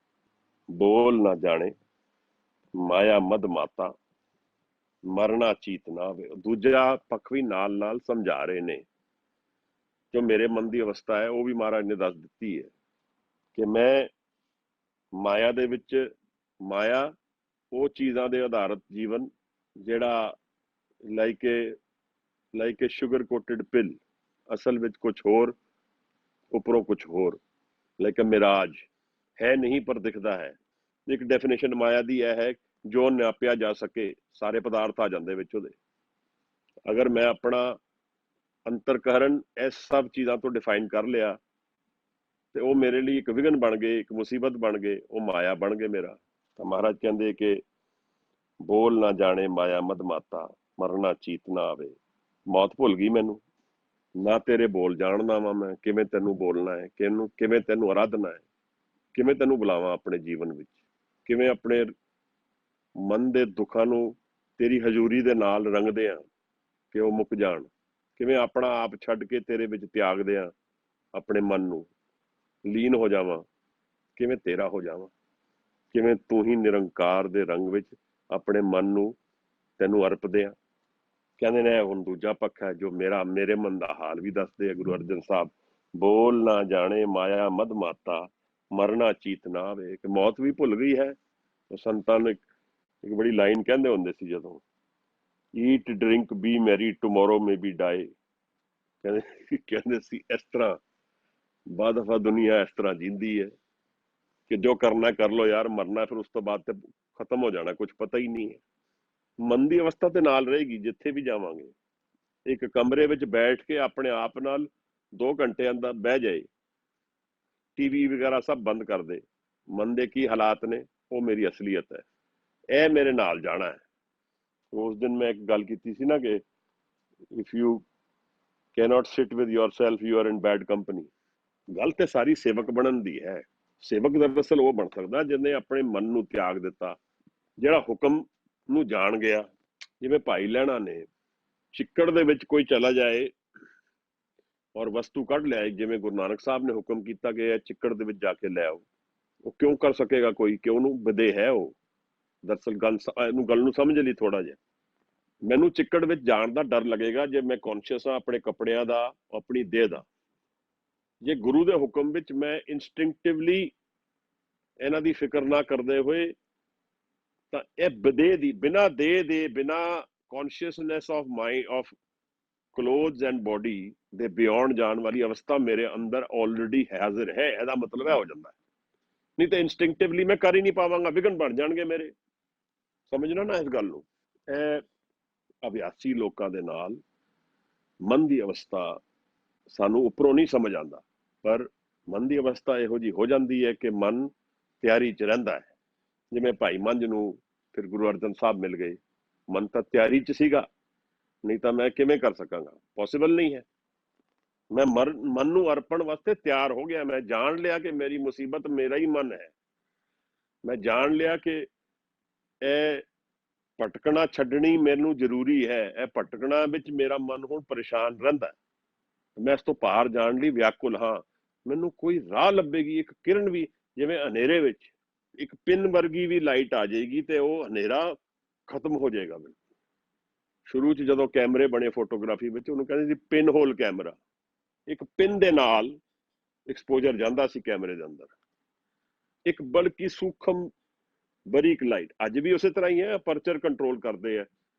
ਬੋਲ ਨਾ ਜਾਣੇ ਮਾਇਆ ਮਦ ਮਾਤਾ, ਮਰਨਾ ਚੀਤ ਨਾ ਆਵੇ। ਦੂਜਾ ਪੱਖ ਵੀ ਨਾਲ ਨਾਲ ਸਮਝਾ ਰਹੇ ਨੇ। ਜੋ ਮੇਰੇ ਮਨ ਦੀ ਅਵਸਥਾ ਹੈ ਉਹ ਵੀ ਮਹਾਰਾਜ ਨੇ ਦੱਸ ਦਿੱਤੀ ਹੈ ਕਿ ਮੈਂ ਮਾਇਆ ਦੇ ਵਿੱਚ, ਮਾਇਆ ਉਹ ਚੀਜ਼ਾਂ ਦੇ ਆਧਾਰਿਤ ਜੀਵਨ ਜਿਹੜਾ ਲਾਈਕ ਏ ਸ਼ੂਗਰ ਕੋਟਡ ਪਿਲ, ਅਸਲ ਵਿੱਚ ਕੁਝ ਹੋਰ, ਉੱਪਰੋਂ ਕੁਝ ਹੋਰ, ਲਾਈਕ ਮਿਰਾਜ ਹੈ ਨਹੀਂ ਪਰ ਦਿਖਦਾ ਹੈ। ਇੱਕ ਡੈਫੀਨੇਸ਼ਨ ਮਾਇਆ ਦੀ ਇਹ ਹੈ, ਜੋ ਨਾਪਿਆ ਜਾ ਸਕੇ, ਸਾਰੇ ਪਦਾਰਥ ਆ ਜਾਂਦੇ ਵਿੱਚ ਉਹਦੇ। ਅਗਰ ਮੈਂ ਆਪਣਾ ਅੰਤਰਕਰਨ ਇਸ ਸਭ ਚੀਜ਼ਾਂ ਤੋਂ ਡਿਫਾਈਨ ਕਰ ਲਿਆ ਤੇ ਉਹ ਮੇਰੇ ਲਈ ਇੱਕ ਵਿਘਨ ਬਣ ਗਏ, ਇੱਕ ਮੁਸੀਬਤ ਬਣ ਗਏ, ਉਹ ਮਾਇਆ ਬਣ ਗਏ ਮੇਰਾ। ਤਾਂ ਮਹਾਰਾਜ ਕਹਿੰਦੇ ਕਿ ਬੋਲ ਨਾ ਜਾਣੇ ਮਾਇਆ ਮਦ ਮਾਤਾ, ਮਰਨਾ ਚੀਤ ਨਾ ਆਵੇ। ਮੌਤ ਭੁੱਲ ਗਈ ਮੈਨੂੰ, ਨਾ ਤੇਰੇ ਬੋਲ ਜਾਣਦਾ ਵਾਂ ਮੈਂ, ਕਿਵੇਂ ਤੈਨੂੰ ਬੋਲਣਾ ਹੈ, ਕਿਵੇਂ ਤੈਨੂੰ ਆਰਾਧਨਾ ਹੈ, ਕਿਵੇਂ ਤੈਨੂੰ ਬੁਲਾਵਾਂ ਆਪਣੇ ਜੀਵਨ ਵਿੱਚ, ਕਿਵੇਂ ਆਪਣੇ ਮਨ ਦੇ ਦੁੱਖਾਂ ਨੂੰ ਤੇਰੀ ਹਜ਼ੂਰੀ ਦੇ ਨਾਲ ਰੰਗਦੇ ਆ ਕਿ ਉਹ ਮੁੱਕ ਜਾਣ, ਕਿਵੇਂ ਆਪਣਾ ਆਪ ਛੱਡ ਕੇ ਤੇਰੇ ਵਿੱਚ ਤਿਆਗਦੇ ਆ, ਆਪਣੇ ਮਨ ਨੂੰ ਲੀਨ ਹੋ ਜਾਵਾਂ, ਕਿਵੇਂ ਤੇਰਾ ਹੋ ਜਾਵਾਂ, ਕਿਵੇਂ ਤੂੰ ਹੀ ਨਿਰੰਕਾਰ ਦੇ ਰੰਗ ਵਿੱਚ ਆਪਣੇ ਮਨ ਨੂੰ ਤੈਨੂੰ ਅਰਪਦੇ ਆ। ਕਹਿੰਦੇ ਨੇ ਹੁਣ ਦੂਜਾ ਪੱਖ ਹੈ ਜੋ ਮੇਰੇ ਮਨ ਦਾ ਹਾਲ ਵੀ ਦੱਸਦੇ ਆ ਗੁਰੂ ਅਰਜਨ ਸਾਹਿਬ। ਬੋਲ ਨਾ ਜਾਣੇ ਮਾਇਆ ਮਦ ਮਾਤਾ, ਮਰਨਾ ਚੀਤ ਨਾ ਆਵੇ। ਕਿ ਮੌਤ ਵੀ ਭੁੱਲ ਗਈ ਹੈ। ਸੰਤਾਂ ਨੂੰ ਇੱਕ ਬੜੀ ਲਾਈਨ ਕਹਿੰਦੇ ਹੁੰਦੇ ਸੀ, ਜਦੋਂ eat drink be merry tomorrow may be die. ਕਹਿੰਦੇ ਸੀ ਇਸ ਤਰ੍ਹਾਂ ਬਾਦਫਾ ਦੁਨੀਆ ਇਸ ਤਰ੍ਹਾਂ ਜੀਂਦੀ ਹੈ ਕਿ ਜੋ ਕਰਨਾ ਕਰ ਲੋ ਯਾਰ, ਮਰਨਾ ਫਿਰ ਉਸ ਤੋਂ ਬਾਅਦ ਤੇ ਖਤਮ ਹੋ ਜਾਣਾ, ਕੁਝ ਪਤਾ ਹੀ ਨਹੀਂ ਹੈ। ਮਨ ਦੀ ਅਵਸਥਾ ਤੇ ਨਾਲ ਰਹੇਗੀ ਜਿੱਥੇ ਵੀ ਜਾਵਾਂਗੇ। ਇੱਕ ਕਮਰੇ ਵਿੱਚ ਬੈਠ ਕੇ ਆਪਣੇ ਆਪ ਨਾਲ 2 ਘੰਟੇ ਅੰਦਰ ਬਹਿ ਜਾਏ, ਟੀਵੀ ਵਗੈਰਾ ਸਭ ਬੰਦ ਕਰ ਦੇ, ਮਨ ਦੇ ਕੀ ਹਾਲਾਤ ਨੇ ਉਹ ਮੇਰੀ ਅਸਲੀਅਤ ਹੈ, ਇਹ ਮੇਰੇ ਨਾਲ ਜਾਣਾ ਹੈ। ਉਸ ਦਿਨ ਮੈਂ ਇੱਕ ਗੱਲ ਕੀਤੀ ਸੀ ਨਾ ਕਿ if you cannot sit with yourself you are in bad company. ਗੱਲ ਤੇ ਸਾਰੀ ਸੇਵਕ ਬਣਨ ਦੀ ਹੈ। ਸੇਵਕ ਦਰਅਸਲ ਉਹ ਬਣ ਸਕਦਾ ਜਿਹਨੇ ਆਪਣੇ ਮਨ ਨੂੰ ਤਿਆਗ ਦਿੱਤਾ, ਜਿਹੜਾ ਹੁਕਮ ਨੂੰ ਜਾਣ ਗਿਆ। ਜਿਵੇਂ ਭਾਈ ਲਹਿਣਾ ਨੇ ਚਿੱਕੜ ਦੇ ਵਿੱਚ ਕੋਈ ਚਲਾ ਜਾਏ ਔਰ ਵਸਤੂ ਕੱਢ ਲਿਆਏ, ਜਿਵੇਂ ਗੁਰੂ ਨਾਨਕ ਸਾਹਿਬ ਨੇ ਹੁਕਮ ਕੀਤਾ ਕਿ ਇਹ ਚਿੱਕੜ ਦੇ ਵਿੱਚ ਜਾ ਕੇ ਲੈ ਆਓ, ਉਹ ਕਿਉਂ ਕਰ ਸਕੇਗਾ ਕੋਈ ਕਿ ਉਹਨੂੰ ਵਿਦੇ ਹੈ। ਉਹ ਦਰਅਸਲ ਗੱਲ ਨੂੰ ਸਮਝ ਲਈ ਥੋੜਾ ਜਿਹਾ। ਮੈਨੂੰ ਚਿੱਕੜ ਵਿੱਚ ਜਾਣ ਦਾ ਡਰ ਲੱਗੇਗਾ ਜੇ ਮੈਂ ਕੌਨਸ਼ੀਅਸ ਹਾਂ ਆਪਣੇ ਕੱਪੜਿਆਂ ਦਾ, ਆਪਣੀ ਦੇਹ ਦਾ। ਜੇ ਗੁਰੂ ਦੇ ਹੁਕਮ ਵਿੱਚ ਮੈਂ ਇਨਸਟਿੰਕਟਿਵਲੀ ਇਹਨਾਂ ਦੀ ਫਿਕਰ ਨਾ ਕਰਦੇ ਹੋਏ, ਤਾਂ ਇਹ ਦੇਹ ਦੀ ਬਿਨਾਂ ਦੇਹ ਦੇ, ਬਿਨਾਂ consciousness of mind of clothes and body ਦੇ ਬਿਯੋਂਡ ਜਾਣ ਵਾਲੀ ਅਵਸਥਾ ਮੇਰੇ ਅੰਦਰ ਆਲਰੇਡੀ ਹਾਜ਼ਰ ਹੈ। ਇਹਦਾ ਮਤਲਬ ਇਹ ਹੋ ਜਾਂਦਾ। ਨਹੀਂ ਤਾਂ ਇਨਸਟਿੰਕਟਿਵਲੀ ਮੈਂ ਕਰ ਹੀ ਨਹੀਂ ਪਾਵਾਂਗਾ, ਵਿਘਨ ਬਣ ਜਾਣਗੇ ਮੇਰੇ। ਸਮਝਣਾ ਨਾ ਇਸ ਗੱਲ ਨੂੰ। ਇਹ ਅਭਿਆਸੀ ਲੋਕਾਂ ਦੇ ਨਾਲ ਮਨ ਦੀ ਅਵਸਥਾ ਸਾਨੂੰ ਉੱਪਰੋਂ ਨਹੀਂ ਸਮਝ ਆਉਂਦਾ, ਪਰ ਮਨ ਦੀ ਅਵਸਥਾ ਇਹੋ ਜਿਹੀ ਹੋ ਜਾਂਦੀ ਹੈ ਕਿ ਮਨ ਤਿਆਰੀ 'ਚ ਰਹਿੰਦਾ ਹੈ। ਜਿਵੇਂ ਭਾਈ ਮੰਝ ਨੂੰ ਫਿਰ ਗੁਰੂ ਅਰਜਨ ਸਾਹਿਬ ਮਿਲ ਗਏ, ਮਨ ਤਾਂ ਤਿਆਰੀ 'ਚ ਸੀਗਾ, ਨਹੀਂ ਤਾਂ ਮੈਂ ਕਿਵੇਂ ਕਰ ਸਕਾਂਗਾ, ਪੋਸੀਬਲ ਨਹੀਂ ਹੈ। ਮੈਂ ਮਨ ਨੂੰ ਅਰਪਣ ਵਾਸਤੇ ਤਿਆਰ ਹੋ ਗਿਆ। ਮੈਂ ਜਾਣ ਲਿਆ ਕਿ ਮੇਰੀ ਮੁਸੀਬਤ ਮੇਰਾ ਹੀ ਮਨ ਹੈ। ਮੈਂ ਜਾਣ ਲਿਆ ਕਿ ਇਹ ਭਟਕਣਾ ਛੱਡਣੀ ਮੈਨੂੰ ਜ਼ਰੂਰੀ ਹੈ। ਇਹ ਭਟਕਣਾ ਵਿੱਚ ਮੇਰਾ ਮਨ ਹੁਣ ਪਰੇਸ਼ਾਨ ਰਹਿੰਦਾ, ਮੈਂ ਇਸ ਤੋਂ ਪਾਰ ਜਾਣ ਲਈ ਵਿਆਕੁਲ ਹਾਂ। ਮੈਨੂੰ ਕੋਈ ਰਾਹ ਲੱਭੇਗੀ, ਇੱਕ ਕਿਰਨ ਵੀ, ਜਿਵੇਂ ਹਨੇਰੇ ਵਿੱਚ ਇੱਕ ਪਿੰਨ ਵਰਗੀ ਵੀ ਲਾਈਟ ਆ ਜਾਏਗੀ ਤੇ ਉਹ ਹਨੇਰਾ ਖਤਮ ਹੋ ਜਾਏਗਾ। ਸ਼ੁਰੂ 'ਚ ਜਦੋਂ ਕੈਮਰੇ ਬਣੇ ਫੋਟੋਗ੍ਰਾਫੀ ਵਿੱਚ, ਉਹਨੂੰ ਕਹਿੰਦੇ ਸੀ ਪਿੰਨ ਹੋਲ ਕੈਮਰਾ। ਇੱਕ ਪਿੰਨ ਦੇ ਨਾਲ ਐਕਸਪੋਜ਼ਰ ਜਾਂਦਾ ਸੀ ਕੈਮਰੇ ਦੇ ਅੰਦਰ, ਇੱਕ ਬਲਕਿ ਸੂਖਮ ਬਰੀਕ ਲਾਈਟ। ਅੱਜ ਵੀ ਉਸੇ ਤਰ੍ਹਾਂ ਹੀ ਹੈ, ਅਪਰਚਰ ਕੰਟਰੋਲ ਕਰਦੇ ਆ,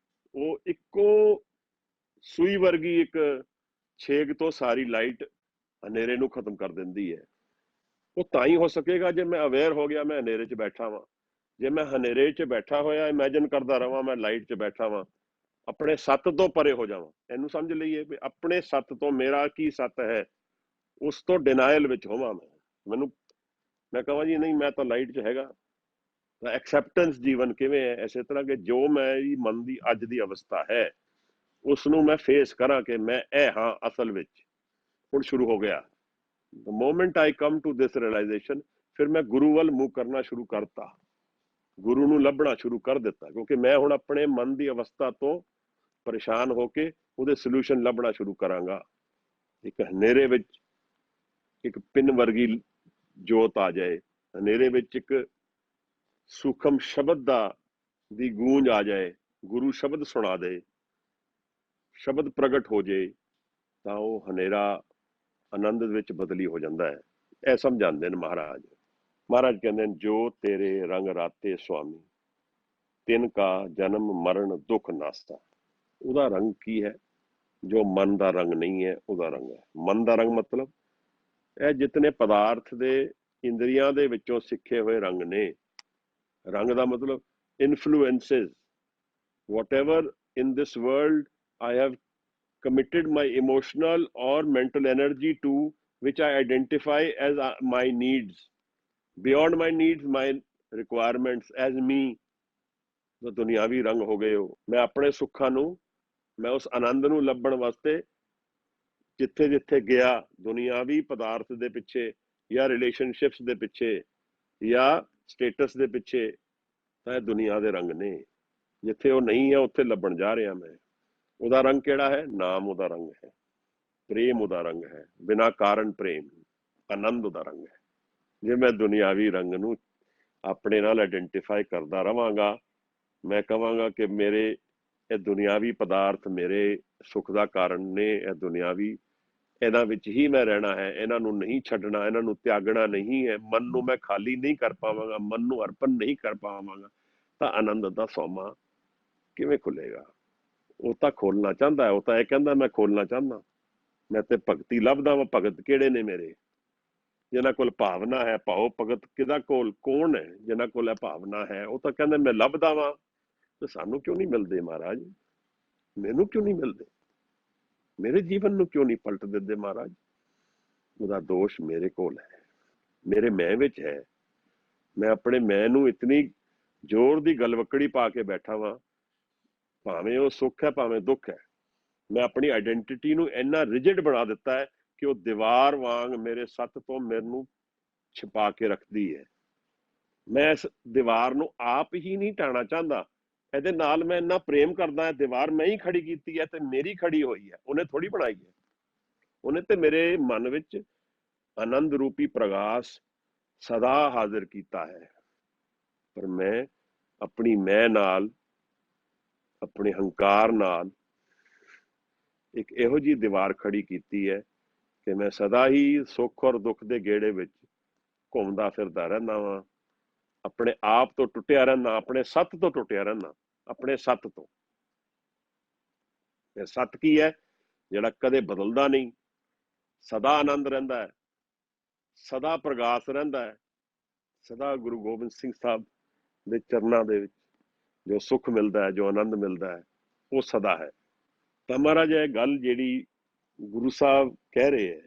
ਉਹ ਇੱਕੋ ਸੂਈ ਵਰਗੀ ਇੱਕ ਛੇਗ ਤੋਂ ਸਾਰੀ ਲਾਈਟ ਹਨੇਰੇ ਨੂੰ ਖਤਮ ਕਰ ਦਿੰਦੀ ਹੈ। ਉਹ ਤਾਂ ਹੀ ਹੋ ਸਕੇਗਾ ਜੇ ਮੈਂ ਅਵੇਅਰ ਹੋ ਗਿਆ ਮੈਂ ਹਨੇਰੇ 'ਚ ਬੈਠਾ ਵਾਂ। ਜੇ ਮੈਂ ਹਨੇਰੇ 'ਚ ਬੈਠਾ ਹੋਇਆ ਇਮੇਜਿਨ ਕਰਦਾ ਰਵਾਂ ਮੈਂ ਲਾਈਟ 'ਚ ਬੈਠਾ ਵਾਂ, ਆਪਣੇ ਸੱਤ ਤੋਂ ਪਰੇ ਹੋ ਜਾਵਾਂ, ਇਹਨੂੰ ਸਮਝ ਲਈਏ ਵੀ ਆਪਣੇ ਸੱਤ ਤੋਂ, ਮੇਰਾ ਕੀ ਸੱਤ ਹੈ, ਉਸ ਤੋਂ ਡਿਨਾਇਲ ਵਿੱਚ ਹੋਵਾਂ ਮੈਂ ਕਹਾਂ ਜੀ ਨਹੀਂ ਮੈਂ ਤਾਂ ਲਾਈਟ 'ਚ ਹੈਗਾ। ਤਾਂ ਐਕਸੈਪਟੈਂਸ ਜੀਵਨ ਕਿਵੇਂ ਹੈ? ਇਸੇ ਤਰ੍ਹਾਂ ਕਿ ਜੋ ਮੇਰੀ ਮਨ ਦੀ ਅੱਜ ਦੀ ਅਵਸਥਾ ਹੈ ਉਸ ਨੂੰ ਮੈਂ ਫੇਸ ਕਰਾਂ ਕਿ ਮੈਂ ਇਹ ਹਾਂ ਅਸਲ ਵਿੱਚ। ਹੁਣ ਸ਼ੁਰੂ ਹੋ ਗਿਆ the moment I come to this realization, ਫਿਰ ਮੈਂ ਗੁਰੂ ਵੱਲ ਮੂਵ ਕਰਨਾ ਸ਼ੁਰੂ ਕਰਤਾ, ਗੁਰੂ ਨੂੰ ਲੱਭਣਾ ਸ਼ੁਰੂ ਕਰ ਦਿੱਤਾ, ਕਿਉਂਕਿ ਮੈਂ ਹੁਣ ਆਪਣੇ ਮਨ ਦੀ ਅਵਸਥਾ ਤੋਂ ਪਰੇਸ਼ਾਨ ਹੋ ਕੇ ਉਹਦੇ ਸੋਲੂਸ਼ਨ ਲੱਭਣਾ ਸ਼ੁਰੂ ਕਰਾਂਗਾ। ਇੱਕ ਹਨੇਰੇ ਵਿੱਚ ਇੱਕ ਪਿੰਨ ਵਰਗੀ ਜੋਤ ਆ ਜਾਏ, ਹਨੇਰੇ ਵਿੱਚ ਇੱਕ ਸੂਖਮ ਸ਼ਬਦ ਦੀ ਗੂੰਜ ਆ ਜਾਏ, ਗੁਰੂ ਸ਼ਬਦ ਸੁਣਾ ਦੇ, ਸ਼ਬਦ ਪ੍ਰਗਟ ਹੋ ਜੇ, ਤਾਂ ਉਹ ਹਨੇਰਾ ਆਨੰਦ ਵਿੱਚ ਬਦਲੀ ਹੋ ਜਾਂਦਾ ਹੈ। ਇਹ ਸਮਝਾਉਂਦੇ ਨੇ ਮਹਾਰਾਜ। ਮਹਾਰਾਜ ਕਹਿੰਦੇ ਨੇ ਜੋ ਤੇਰੇ ਰੰਗ ਰਾਤੇ ਸੁਆਮੀ, ਤਿੰਨ ਕਾ ਜਨਮ ਮਰਨ ਦੁੱਖ ਨਾਸਤਾ। ਉਹਦਾ ਰੰਗ ਕੀ ਹੈ? ਜੋ ਮਨ ਦਾ ਰੰਗ ਨਹੀਂ ਹੈ ਉਹਦਾ ਰੰਗ ਹੈ। ਮਨ ਦਾ ਰੰਗ ਮਤਲਬ ਇਹ ਜਿਤਨੇ ਪਦਾਰਥ ਦੇ ਇੰਦਰੀਆਂ ਦੇ ਵਿੱਚੋਂ ਸਿੱਖੇ ਹੋਏ ਰੰਗ ਨੇ। ਰੰਗ ਦਾ ਮਤਲਬ ਇਨਫਲੂਐਂਸਸ, whatever in this world I have committed my emotional or mental energy to, which I identify as my needs, beyond my needs, my requirements, as me, ਜੋ ਦੁਨਿਆਵੀ ਰੰਗ ਹੋ ਗਏ ਹੋ। ਮੈਂ ਆਪਣੇ ਸੁੱਖਾਂ ਨੂੰ, ਮੈਂ ਉਸ ਆਨੰਦ ਨੂੰ ਲੱਭਣ ਵਾਸਤੇ ਜਿੱਥੇ ਜਿੱਥੇ ਗਿਆ, ਦੁਨਿਆਵੀ ਪਦਾਰਥ ਦੇ ਪਿੱਛੇ ਜਾਂ ਰਿਲੇਸ਼ਨਸ਼ਿਪਸ ਦੇ ਪਿੱਛੇ ਜਾਂ ਸਟੇਟਸ ਦੇ ਪਿੱਛੇ, ਤਾਂ ਇਹ ਦੁਨੀਆ ਦੇ ਰੰਗ ਨੇ। ਜਿੱਥੇ ਉਹ ਨਹੀਂ ਹੈ ਉੱਥੇ ਲੱਭਣ ਜਾ ਰਿਹਾ ਮੈਂ। ਉਹਦਾ ਰੰਗ ਕਿਹੜਾ ਹੈ? ਨਾਮ ਉਹਦਾ ਰੰਗ ਹੈ, ਪ੍ਰੇਮ ਉਹਦਾ ਰੰਗ ਹੈ, ਬਿਨਾਂ ਕਾਰਨ ਪ੍ਰੇਮ, ਆਨੰਦ ਉਹਦਾ ਰੰਗ ਹੈ। ਜੇ ਮੈਂ ਦੁਨਿਆਵੀ ਰੰਗ ਨੂੰ ਆਪਣੇ ਨਾਲ ਆਇਡੈਂਟੀਫਾਈ ਕਰਦਾ ਰਵਾਂਗਾ, ਮੈਂ ਕਹਾਂਗਾ ਕਿ ਮੇਰੇ ਇਹ ਦੁਨਿਆਵੀ ਪਦਾਰਥ ਮੇਰੇ ਸੁੱਖ ਦਾ ਕਾਰਨ ਨੇ, ਇਹ ਦੁਨਿਆਵੀ, ਇਹਨਾਂ ਵਿੱਚ ਹੀ ਮੈਂ ਰਹਿਣਾ ਹੈ, ਇਹਨਾਂ ਨੂੰ ਨਹੀਂ ਛੱਡਣਾ, ਇਹਨਾਂ ਨੂੰ ਤਿਆਗਣਾ ਨਹੀਂ ਹੈ। ਮਨ ਨੂੰ ਮੈਂ ਖਾਲੀ ਨਹੀਂ ਕਰ ਪਾਵਾਂਗਾ, ਮਨ ਨੂੰ ਅਰਪਣ ਨਹੀਂ ਕਰ ਪਾਵਾਂਗਾ, ਤਾਂ ਆਨੰਦ ਦਾ ਸੋਮਾ ਕਿਵੇਂ ਖੁੱਲੇਗਾ? ਉਹ ਤਾਂ ਖੋਲਣਾ ਚਾਹੁੰਦਾ ਹੈ, ਉਹ ਤਾਂ ਇਹ ਕਹਿੰਦਾ ਮੈਂ ਖੋਲਣਾ ਚਾਹੁੰਦਾ। ਮੈਂ ਤੇ ਭਗਤੀ ਲੱਭਦਾ ਵਾ। ਭਗਤ ਕਿਹੜੇ ਨੇ ਮੇਰੇ? ਜਿਨ੍ਹਾਂ ਕੋਲ ਭਾਵਨਾ ਹੈ। ਭਾਵ ਭਗਤ ਕਿਹਦਾ ਕੋਲ ਕੌਣ ਹੈ? ਜਿਨ੍ਹਾਂ ਕੋਲ ਇਹ ਭਾਵਨਾ ਹੈ। ਉਹ ਤਾਂ ਕਹਿੰਦੇ ਮੈਂ ਲੱਭਦਾ ਵਾਂ। ਤੇ ਸਾਨੂੰ ਕਿਉਂ ਨਹੀਂ ਮਿਲਦੇ ਮਹਾਰਾਜ? ਮੈਨੂੰ ਕਿਉਂ ਨਹੀਂ ਮਿਲਦੇ? ਮੇਰੇ ਜੀਵਨ ਨੂੰ ਕਿਉਂ ਨਹੀਂ ਪਲਟ ਦਿੰਦੇ ਮਹਾਰਾਜ? ਉਹਦਾ ਦੋਸ਼ ਮੇਰੇ ਕੋਲ ਹੈ, ਮੇਰੇ ਮੈਂ ਵਿੱਚ ਹੈ। ਮੈਂ ਆਪਣੇ ਮੈਂ ਨੂੰ ਇਤਨੀ ਜ਼ੋਰ ਦੀ ਗਲਵੱਕੜੀ ਪਾ ਕੇ ਬੈਠਾ ਵਾਂ, ਭਾਵੇਂ ਉਹ ਸੁੱਖ ਹੈ ਭਾਵੇਂ ਦੁੱਖ ਹੈ। ਮੈਂ ਆਪਣੀ ਆਈਡੈਂਟਿਟੀ ਨੂੰ ਇੰਨਾ ਰਿਜਿਡ ਬਣਾ ਦਿੱਤਾ ਹੈ ਕਿ ਉਹ ਦੀਵਾਰ ਵਾਂਗ ਮੇਰੇ ਸੱਤ ਤੋਂ ਮੈਨੂੰ ਛਿਪਾ ਕੇ ਰੱਖਦੀ ਹੈ। ਮੈਂ ਇਸ ਦੀਵਾਰ ਨੂੰ ਆਪ ਹੀ ਨਹੀਂ ਢਾਣਾ ਚਾਹੁੰਦਾ। ਇਹਦੇ ਨਾਲ ਮੈਂ ਇੰਨਾ ਪ੍ਰੇਮ ਕਰਦਾ ਹੈ। ਦੀਵਾਰ ਮੈਂ ਹੀ ਖੜੀ ਕੀਤੀ ਹੈ ਤੇ ਮੇਰੀ ਖੜੀ ਹੋਈ ਹੈ, ਉਹਨੇ ਥੋੜੀ ਬਣਾਈ ਹੈ। ਉਹਨੇ ਤੇ ਮੇਰੇ ਮਨ ਵਿੱਚ ਆਨੰਦ ਰੂਪੀ ਪ੍ਰਗਾਸ ਸਦਾ ਹਾਜ਼ਰ ਕੀਤਾ ਹੈ। ਪਰ ਮੈਂ ਆਪਣੀ ਮੈਂ ਨਾਲ, ਆਪਣੇ ਹੰਕਾਰ ਨਾਲ ਇੱਕ ਇਹੋ ਜਿਹੀ ਦੀਵਾਰ ਖੜੀ ਕੀਤੀ ਹੈ ਕਿ ਮੈਂ ਸਦਾ ਹੀ ਸੁੱਖ ਔਰ ਦੁੱਖ ਦੇ ਗੇੜੇ ਵਿੱਚ ਘੁੰਮਦਾ ਫਿਰਦਾ ਰਹਿੰਦਾ ਵਾਂ। ਆਪਣੇ ਆਪ ਤੋਂ ਟੁੱਟਿਆ ਰਹਿੰਦਾ, ਆਪਣੇ ਸੱਤ ਤੋਂ ਟੁੱਟਿਆ ਰਹਿੰਦਾ, ਆਪਣੇ ਸੱਤ ਤੋਂ। ਇਹ ਸੱਤ ਕੀ ਹੈ? ਜਿਹੜਾ ਕਦੇ ਬਦਲਦਾ ਨਹੀਂ, ਸਦਾ ਆਨੰਦ ਰਹਿੰਦਾ ਹੈ, ਸਦਾ ਪ੍ਰਗਾਸ ਰਹਿੰਦਾ ਹੈ, ਸਦਾ ਗੁਰੂ ਗੋਬਿੰਦ ਸਿੰਘ ਸਾਹਿਬ ਦੇ ਚਰਨਾਂ ਦੇ ਵਿੱਚ ਜੋ ਸੁੱਖ ਮਿਲਦਾ ਹੈ, ਜੋ ਆਨੰਦ ਮਿਲਦਾ ਹੈ, ਉਹ ਸਦਾ ਹੈ। ਤਾਂ ਮਹਾਰਾਜ ਇਹ ਗੱਲ ਜਿਹੜੀ ਗੁਰੂ ਸਾਹਿਬ ਕਹਿ ਰਹੇ ਹੈ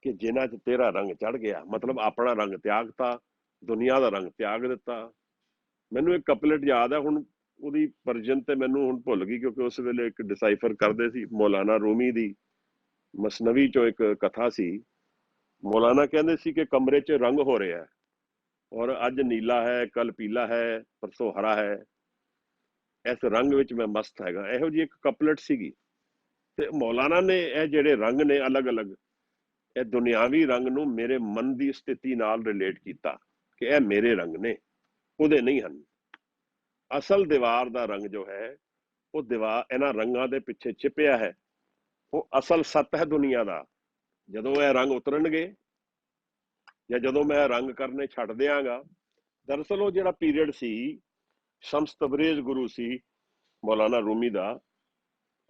ਕਿ ਜਿਨ੍ਹਾਂ 'ਚ ਤੇਰਾ ਰੰਗ ਚੜ ਗਿਆ, ਮਤਲਬ ਆਪਣਾ ਰੰਗ ਤਿਆਗਤਾ, ਦੁਨੀਆ ਦਾ ਰੰਗ ਤਿਆਗ ਦਿੱਤਾ। ਮੈਨੂੰ ਇੱਕ ਕਪਲੇਟ ਯਾਦ ਹੈ, ਹੁਣ ਉਹਦੀ ਵਰਜਨ ਤੇ ਮੈਨੂੰ ਹੁਣ ਭੁੱਲ ਗਈ, ਕਿਉਂਕਿ ਉਸ ਵੇਲੇ ਇੱਕ ਡਿਸਾਈਫਰ ਕਰਦੇ ਸੀ। ਮੌਲਾਨਾ ਰੂਮੀ ਦੀ ਮਸਨਵੀ ਚੋਂ ਇੱਕ ਕਥਾ ਸੀ। ਮੌਲਾਨਾ ਕਹਿੰਦੇ ਸੀ ਕਿ ਕਮਰੇ 'ਚ ਰੰਗ ਹੋ ਰਿਹਾ ਔਰ ਅੱਜ ਨੀਲਾ ਹੈ, ਕੱਲ ਪੀਲਾ ਹੈ, ਪਰਸੋਂ ਹਰਾ ਹੈ। इस रंग विच मैं मस्त हैगा। इहो जी एक कपलट सीगी। ते मौलाना ने ये जिहड़े रंग ने अलग अलग, ये दुनियावी रंग नूं मेरे मन की स्थिति नाल रिलेट किया कि यह मेरे रंग ने, उहदे नहीं हन। असल दीवार का रंग जो है वो दीवार इन्हां रंगां दे पिछे छिपिया है, वो असल सत है दुनिया का। जदों यह रंग उतरनगे या जदों मैं रंग करने छड्ड दियांगा, दरअसल वो जिहड़ा पीरियड सी शम्स तबरेज गुरु सी मौलाना रूमी दा,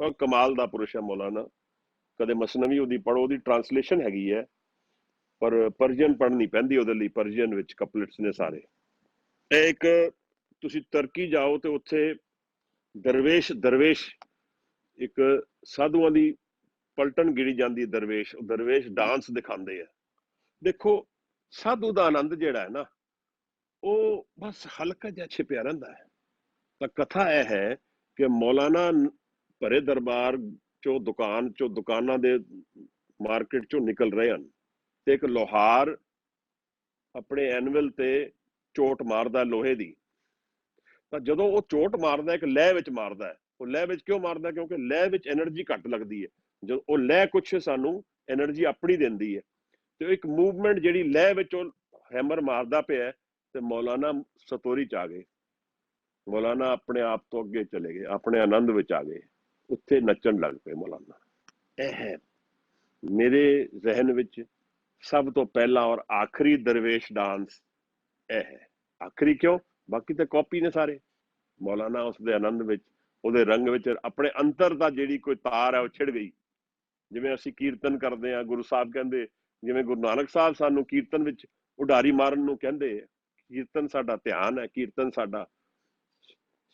ਉਹ कमाल दा पुरुष है मौलाना। कदे मसनवी ਉਹਦੀ पढ़ो, ਉਹਦੀ ट्रांसलेशन हैगी है, पर परजियन पढ़नी पैंदी ਉਹਦੇ ਲਈ। परजियन ਵਿੱਚ कपलेट्स ने सारे। एक ਤੁਸੀਂ ਤੁਰਕੀ ਜਾਓ ਤੇ ਉੱਥੇ ਦਰਵੇਸ਼ ਇੱਕ ਸਾਧੂਆਂ ਦੀ ਪਲਟਨ ਗਿਣੀ ਜਾਂਦੀ ਦਰਵੇਸ਼ ਡਾਂਸ ਦਿਖਾਉਂਦੇ ਆ। ਦੇਖੋ ਸਾਧੂ ਦਾ ਆਨੰਦ ਜਿਹੜਾ ਹੈ ਨਾ, ਉਹ ਬਸ ਹਲਕਾ ਜਿਹਾ ਛਿਪਿਆ ਰਹਿੰਦਾ ਹੈ। ਤਾਂ ਕਥਾ ਇਹ ਹੈ ਕਿ ਮੌਲਾਨਾ ਭਰੇ ਦਰਬਾਰ ਚੋਂ ਦੁਕਾਨਾਂ ਦੇ ਮਾਰਕੀਟ ਚੋਂ ਨਿਕਲ ਰਹੇ ਹਨ ਤੇ ਇੱਕ ਲੋਹਾਰ ਆਪਣੇ ਐਨਵਲ ਤੇ ਚੋਟ ਮਾਰਦਾ ਲੋਹੇ ਦੀ। ਤਾਂ ਜਦੋਂ ਉਹ ਚੋਟ ਮਾਰਦਾ ਇੱਕ ਲੈਅ ਵਿੱਚ ਮਾਰਦਾ ਹੈ। ਉਹ ਲੈਅ ਵਿੱਚ ਕਿਉਂ ਮਾਰਦਾ? ਕਿਉਂਕਿ ਲੈਅ ਵਿੱਚ એનર્ਜੀ ਘੱਟ ਲੱਗਦੀ ਹੈ। ਜਦੋਂ ਉਹ ਲੈਅ ਕੁਛ ਸਾਨੂੰ એનર્ਜੀ ਆਪਣੀ ਦਿੰਦੀ ਹੈ ਤੇ ਇੱਕ ਮੂਵਮੈਂਟ ਜਿਹੜੀ ਲੈਅ ਵਿੱਚ ਉਹ ਹੈਮਰ ਮਾਰਦਾ ਪਿਆ ਤੇ ਮੌਲਾਨਾ ਸਤੋਰੀ ਚ ਆ ਗਏ। ਮੌਲਾਨਾ ਆਪਣੇ ਆਪ ਤੋਂ ਅੱਗੇ ਚਲੇ ਗਏ, ਆਪਣੇ ਆਨੰਦ ਵਿੱਚ ਆ ਗਏ, ਉੱਥੇ ਨੱਚਣ ਲੱਗ ਪਏ ਮੌਲਾਨਾ। ਇਹ ਹੈ ਮੇਰੇ ਜ਼ਹਿਨ ਵਿੱਚ ਸਭ ਤੋਂ ਪਹਿਲਾ ਔਰ ਆਖਰੀ ਦਰਵੇਸ਼ ਡਾਂਸ ਇਹ ਹੈ। ਆਖਰੀ ਕਿਉਂ? ਬਾਕੀ ਤਾਂ ਕਾਪੀ ਨੇ ਸਾਰੇ। ਮੌਲਾਨਾ ਉਸਦੇ ਆਨੰਦ ਵਿੱਚ, ਉਹਦੇ ਰੰਗ ਵਿੱਚ ਆਪਣੇ ਅੰਤਰ ਦਾ ਜਿਹੜੀ ਕੋਈ ਤਾਰ ਹੈ ਉਹ ਛਿੜ ਗਈ। ਜਿਵੇਂ ਅਸੀਂ ਕੀਰਤਨ ਕਰਦੇ ਹਾਂ, ਗੁਰੂ ਸਾਹਿਬ ਕਹਿੰਦੇ, ਜਿਵੇਂ ਗੁਰੂ ਨਾਨਕ ਸਾਹਿਬ ਸਾਨੂੰ ਕੀਰਤਨ ਵਿੱਚ ਉਡਾਰੀ ਮਾਰਨ ਨੂੰ ਕਹਿੰਦੇ, ਕੀਰਤਨ ਸਾਡਾ ਧਿਆਨ ਹੈ, ਕੀਰਤਨ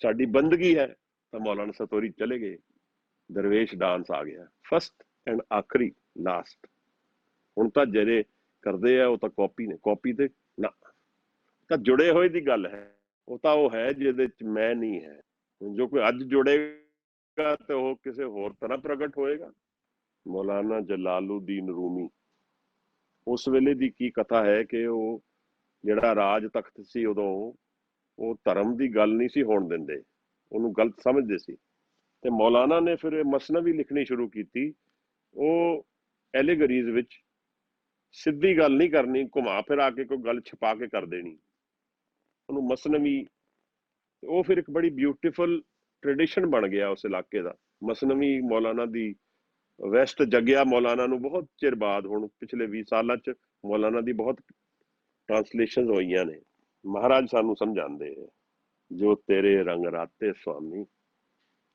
ਸਾਡੀ ਬੰਦਗੀ ਹੈ। ਤਾਂ ਮੌਲਾਨਾ ਸਤੋਰੀ ਚਲੇ ਗਏ, ਦਰਵੇਸ਼ ਡਾਂਸ ਆ ਗਿਆ, ਫਸਟ ਐਂਡ ਆਖਰੀ ਲਾਸਟ। ਹੁਣ ਤਾਂ ਜਿਹੜੇ ਕਰਦੇ ਆ ਉਹ ਤਾਂ ਕਾਪੀ ਨੇ, ਕਾਪੀ ਤੇ ਨਾ, ਤਾਂ ਜੁੜੇ ਹੋਏ ਦੀ ਗੱਲ ਹੈ। ਉਹ ਤਾਂ ਉਹ ਹੈ ਜਿਹਦੇ ਚ ਮੈਂ ਨਹੀਂ ਹੈ। ਹੁਣ ਜੋ ਕੋਈ ਅੱਜ ਜੁੜੇਗਾ ਤੇ ਉਹ ਕਿਸੇ ਹੋਰ ਤਰ੍ਹਾਂ ਪ੍ਰਗਟ ਹੋਏਗਾ। ਮੌਲਾਨਾ ਜਲਾਲੁਦੀਨ ਰੂਮੀ, ਉਸ ਵੇਲੇ ਦੀ ਕੀ ਕਥਾ ਹੈ ਕਿ ਉਹ ਜਿਹੜਾ ਰਾਜ ਤਖਤ ਸੀ ਉਦੋਂ, ਉਹ ਧਰਮ ਦੀ ਗੱਲ ਨਹੀਂ ਸੀ ਹੋਣ ਦਿੰਦੇ, ਉਹਨੂੰ ਗਲਤ ਸਮਝਦੇ ਸੀ। ਤੇ ਮੌਲਾਨਾ ਨੇ ਫਿਰ ਮਸਨਵੀ ਲਿਖਣੀ ਸ਼ੁਰੂ ਕੀਤੀ। ਉਹ ਐਲੀਗਰੀਜ਼ ਵਿੱਚ ਸਿੱਧੀ ਗੱਲ ਨਹੀਂ ਕਰਨੀ, ਘੁਮਾ ਫਿਰਾ ਕੇ ਕੋਈ ਗੱਲ ਛਪਾ ਕੇ ਕਰ ਦੇਣੀ, ਉਹਨੂੰ ਮਸਨਵੀ। ਉਹ ਫਿਰ ਇੱਕ ਬੜੀ ਬਿਊਟੀਫੁਲ ਟ੍ਰੈਡੀਸ਼ਨ ਬਣ ਗਿਆ ਉਸ ਇਲਾਕੇ ਦਾ। ਮਸਨਵੀ ਮੌਲਾਨਾ ਦੀ ਵੈਸਟ ਜਗਿਆ ਮੌਲਾਨਾ ਨੂੰ ਬਹੁਤ ਚਿਰ ਬਾਅਦ, ਹੁਣ ਪਿਛਲੇ 20 ਸਾਲਾਂ ਚ ਮੌਲਾਨਾ ਦੀ ਬਹੁਤ ਟ੍ਰਾਂਸਲੇਸ਼ਨ ਹੋਈਆਂ ਨੇ। ਮਹਾਰਾਜ ਸਾਨੂੰ ਸਮਝਾਉਂਦੇ ਹੈ, ਜੋ ਤੇਰੇ ਰੰਗ ਰਾਤੇ ਸੁਆਮੀ,